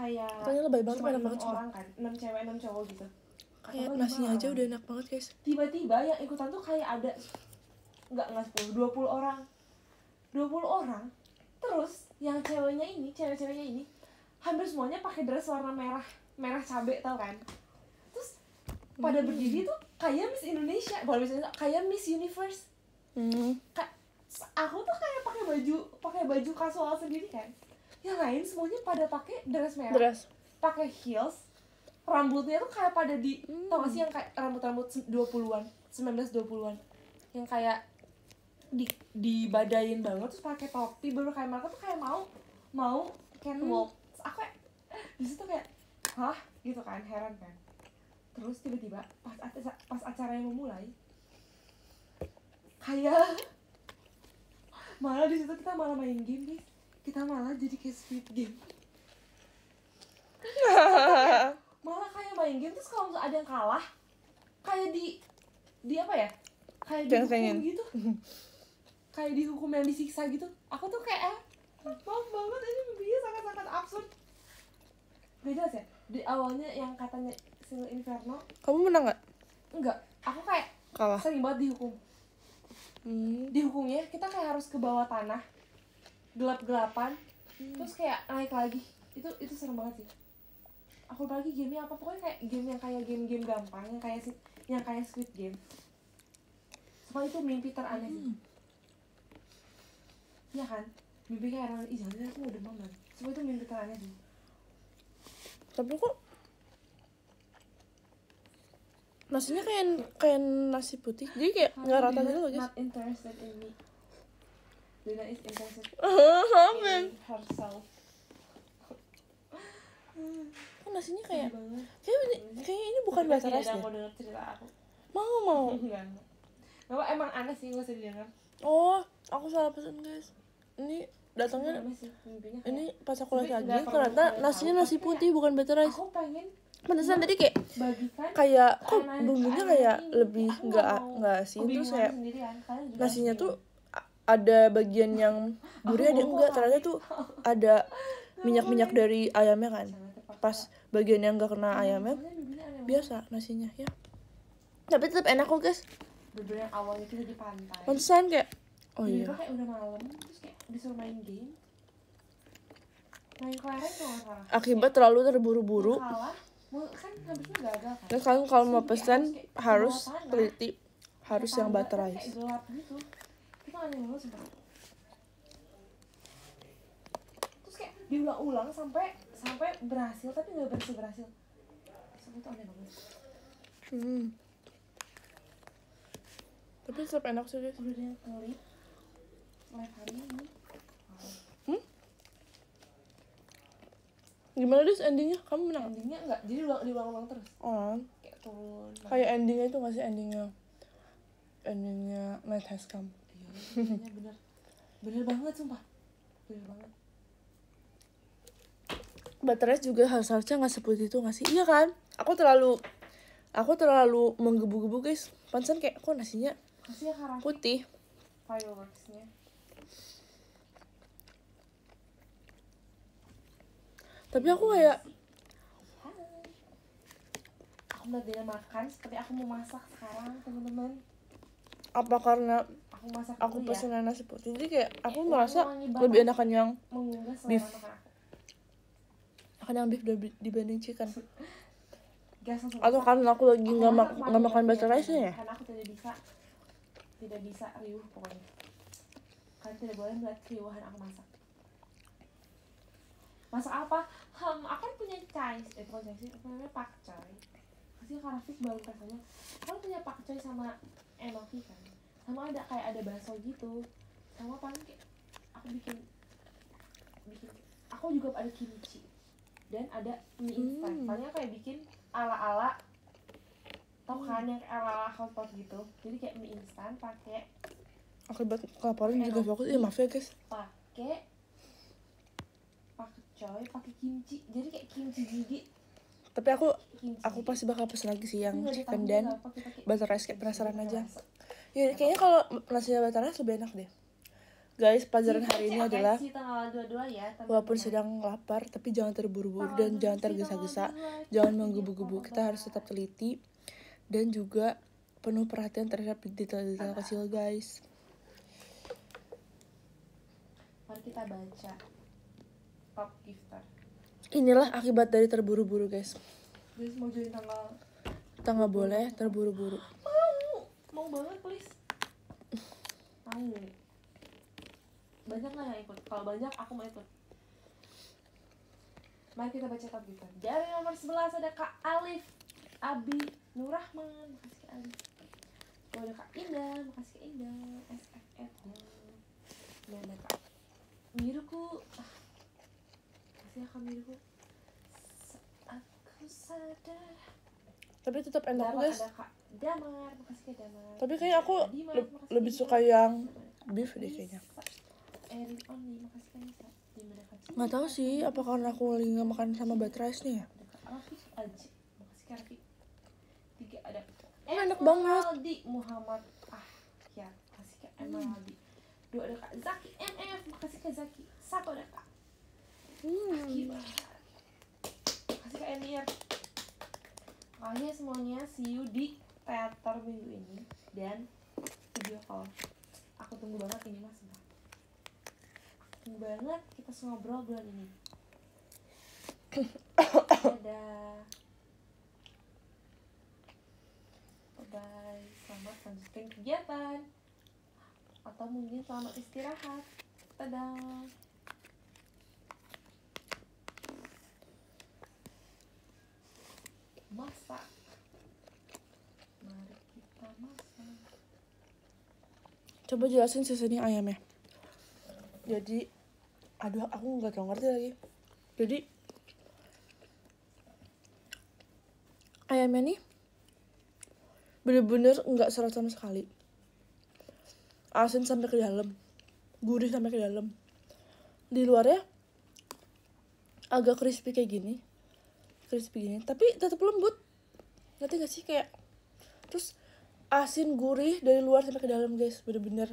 Pokoknya lebay banget, cuma enak 6 banget semua. orang kan, 6 cewek 6 cowok gitu. Kayak Atau nasinya 5 aja orang. udah enak banget guys. Tiba-tiba yang ikutan tuh kayak ada nggak 10, 20 orang. 20 orang. Terus yang cewek-ceweknya ini hampir semuanya pakai dress warna merah cabe, tau kan? Terus pada berdiri tuh kayak Miss Indonesia, bukan Miss Indonesia, kayak Miss Universe. Aku tuh kayak pakai baju kasual sendiri kan. Yang lain semuanya pada pakai dress merah, pakai heels, rambutnya tuh kayak pada tau gak sih yang kayak rambut 20-an, 1920-an, yang kayak dibadain banget, terus pakai topi, baru kayak mereka tuh kayak mau catwalk. Terus aku kayak di situ kayak hah gitu kan, heran kan. Terus tiba-tiba pas acaranya mau mulai, kayak malah di situ kita malah main game guys. Kita malah jadi kayak Squid Game. Malah kayak main game, terus kalau misalnya ada yang kalah, kayak di apa ya? Kayak dihukum gitu. Kayak dihukum yang disiksa gitu. Aku tuh kayak maaf banget, ini mimpinya sangat-sangat absurd. Gak jelas ya? Di awalnya yang katanya Single Inferno. Kamu menang gak? Enggak, aku kayak kalah. Sering banget dihukum. Dihukumnya kita kayak harus ke bawah tanah, gelap-gelapan, terus kayak naik lagi. Itu serem banget sih. Aku lupa lagi gamenya apa, pokoknya kayak game gampang, yang kayak Squid Game. Soalnya itu mimpi teraneh sih. Iya kan? Mimpi kayak orang, jangan aku mau demam man. Semua itu mimpi teraneh sih. Tapi kok Nasinya kayak nasi putih, jadi kayak nggak rata gitu loh guys. Not interested in me. Dina is interested Apa? in herself. Kan nasinya kayak Banget. kayak ini bukan butter rice Tidak deh. mau denger cerita aku. Mau. Enggak. Apa emang aneh sih gak usah didengar. Oh, aku salah pesen guys. Ini datangnya Aneh sih mimpinya kayak. ini pas aku lihat Tapi lagi nggak perlu ternyata kalian nasinya tahu, nasi tapi putih bukan butter rice. Aku pengen Pantesan tadi kayak bagikan kok keanehan- bumbunya keanehan kayak ini. lebih Aku nggak asin, terus kebingungan kayak sendirian. Kalian juga nasinya harus tuh bingung. ada bagian yang gurih ada enggak, ternyata tuh ada minyak dari ayamnya kan. Jangan terpaksa. Pas bagian yang enggak kena ayamnya Soalnya mimpinya aneh banget. biasa nasinya ya. Tapi tetap enak kok guys. Bener-bener yang awalnya kita di pantai. Pantesan kayak oh Jadi iya. kayak udah malam terus kayak disuruh main game. Main kelereng kalau nggak salah. Akibat terlalu terburu-buru. Mau kalah, kan habisnya gagal kan. Terus kalian kalau mau Terus pesan kayak harus bawah tanah. teliti, harus yang Tangga butter kan rice. kayak gelap gitu. Itu aneh banget sumpah. Terus kayak diulang-ulang sampai berhasil tapi nggak berhasil. Sumpah itu aneh banget. Tapi tetap enak sih guys. Udah ada yang klik live hari ini. Gimana guys endingnya? Kamu menang? Endingnya enggak, jadi diulang-ulang terus. Oh, Kayak turun. kayak endingnya itu nggak sih endingnya Night Has Come. Iya, bener banget sumpah. Bener banget. Butter rice juga harusnya nggak seputih itu nggak sih? Iya kan? Aku terlalu menggebu-gebu guys. Pantesan kayak kok nasinya Kasih ya Karafi putih. fireworksnya. Tapi aku kayak Aku melihat dia makan seperti aku mau masak sekarang teman-teman. apa karena Aku masak aku dulu ya. pesen nasi putih jadi kayak aku Wangi merasa banget. lebih enakan yang Menggugah selera beef. makan aku. akan yang beef dibanding chicken. Gas langsung Atau masak. karena aku lagi Aku nggak masak makan kemarin butter ya, rice ya. karena aku tidak bisa riuh pokoknya. Kalian tidak boleh melihat keriuhan aku masak. Masak apa? Aku kan punya bukan cai, apa namanya pakcoy. Pasti Karafik baru rasanya. Kalau punya pakcoy sama enoki kan, sama ada bakso gitu, sama paling kayak aku bikin aku juga ada kimchi dan ada mie instan. Paling kayak bikin ala tau kan yang ala hotpot gitu. Jadi kayak mie instan pakai Akibat kelaparan juga fokus. Maaf ya guys. pakai pakcoy, pakai kimchi. Jadi kayak kimchi gigi. Tapi Kimchi. aku pasti bakal pesen lagi sih yang Nggak ada chicken tahu, dan nggak pakai butter rice kayak penasaran kimchi, aja. rasa. Ya kayaknya kalau nasinya butter rice lebih enak deh. Guys, pelajaran hari ini adalah tanggal 22 ya, teman-teman. walaupun sedang lapar tapi jangan terburu-buru dan jangan tergesa-gesa, jangan menggebu-gebu. Kita harus tetap teliti dan juga penuh perhatian terhadap detail-detail kecil guys. Mari kita baca top gifter. Inilah akibat dari terburu-buru guys. Guys mau join tanggal Kita nggak boleh terburu-buru. mau banget please. Mau. Banyak nggak yang ikut? Kalau banyak aku mau ikut. Mari kita baca top gifter. Dari nomor 11 ada Kak Alif Abi Nurrahman. Makasih Kak Alif. Oh, ada Kak Indah. Makasih Kak Indah. SFF nya. Ini ada Kak Miruku. Makasih ya Kak Miruku. Aku sadar. Tapi tetap enak Dapat guys. ada Kak Damar. Makasih Kak Damar. Tapi kayak aku Dimas, makasih lebih Kak suka Dimas. yang beef deh kayaknya. Erin Only. Makasih Kak Nisa. Dimana Kak Cinta? Nggak tahu sih apa karena aku lagi nggak makan sama butter rice nya ya. Ada Kak Rafiq Aji. Makasih Kak Rafiq. 3 ada Enak banget. Emaldi Muhammad ya. Makasih Kak Emaldi. 2 ada Kak Zaki MF. Makasih Kak Zaki. 1 ada Kak Akibat. Makasih Kak Emir. Makasih semuanya. See you di teater minggu ini dan video call. Aku tunggu banget ini mas. Tunggu banget kita ngobrol bulan ini. Dadah. Bye. Selamat lanjutkan kegiatan. Atau mungkin selamat istirahat. Dadah. Masak. Coba jelasin seasoning ayamnya. Jadi, aduh aku nggak terlalu ngerti lagi. Jadi ayamnya nih bener-bener nggak seret sama sekali. Asin sampai ke dalam, gurih sampai ke dalam. Di luarnya agak crispy kayak gini, tapi tetap lembut. Ngerti gak sih kayak? Terus asin gurih dari luar sampai ke dalam guys, bener-bener.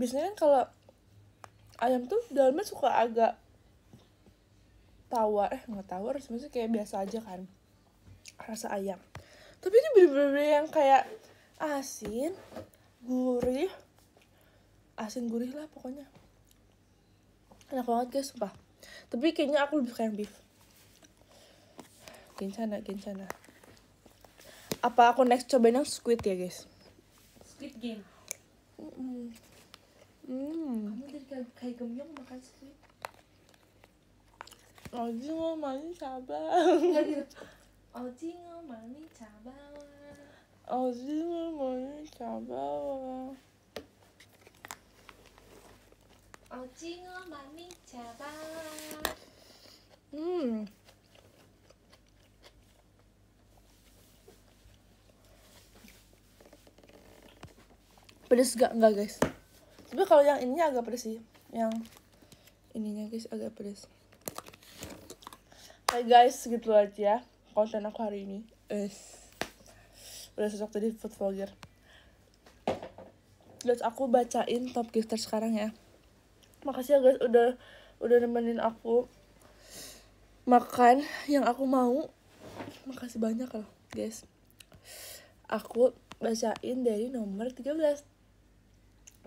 Biasanya kan kalau ayam tuh dalamnya suka agak tawar, maksudnya kayak biasa aja kan rasa ayam. Tapi ini bener-bener yang kayak asin gurih lah pokoknya. Enak banget guys, sumpah. Tapi kayaknya aku lebih suka yang beef. Gencana. Apa aku next cobain yang squid ya guys? Squid Game. Kamu dari kayak gemyong makan squid. Oji ngomongin sabar. Oji ngomongin sabar. Oji ngomongin sabar. Oji ngomongin sabar. Pedes gak? Enggak guys. Tapi kalau yang ininya agak pedes sih. Yang ininya guys agak pedes. Hai guys, segitu aja konten aku hari ini. Udah sosok jadi food vlogger. Guys, aku bacain top gifter sekarang ya. Makasih ya guys udah nemenin aku makan yang aku mau. Makasih banyak loh guys. Aku bacain dari nomor 13.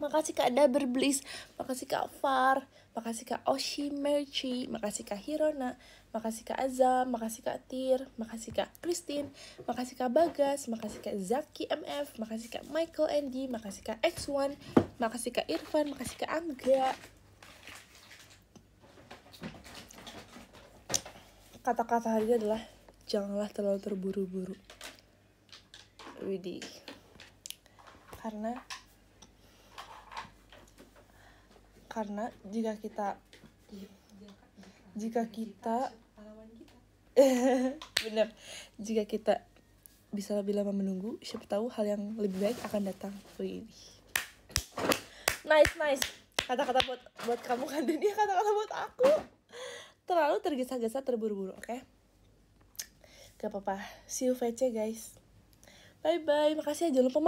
Makasih Kak Daber Bliss, makasih Kak Far, makasih Kak Oshi Merchi, makasih Kak Hirona, makasih Kak Azam, makasih Kak Tir, makasih Kak Christine, makasih Kak Bagas, makasih Kak Zaki MF, makasih Kak Michael Andy, makasih Kak X1, makasih Kak Irfan, makasih Kak Angga. Kata-kata hari ini adalah janganlah terlalu terburu-buru. Widih. Karena jika kita bener, jika kita bisa lebih lama menunggu, siapa tahu hal yang lebih baik akan datang. Widih. Nice. Kata-kata buat kamu kan, dan ini kata-kata buat aku. Terlalu tergesa-gesa, terburu-buru, oke? Gak apa-apa. See you VC guys. Bye-bye, makasih ya. Jangan lupa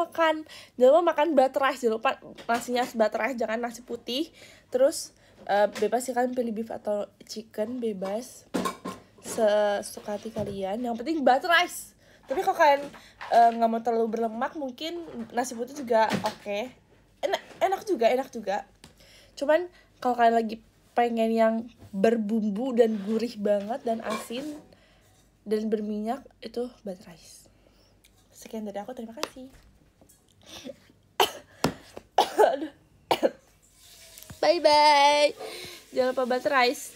makan butter rice. Jangan lupa nasinya butter rice, jangan nasi putih. Terus bebas sih kalian pilih beef atau chicken, bebas sesuka hati kalian. Yang penting butter rice. Tapi kalau kalian gak mau terlalu berlemak, mungkin nasi putih juga oke. Enak juga. Cuman kalau kalian lagi pengen yang berbumbu dan gurih banget dan asin dan berminyak, itu butter rice. Sekian dari aku, terima kasih. Bye-bye. Jangan lupa butter rice.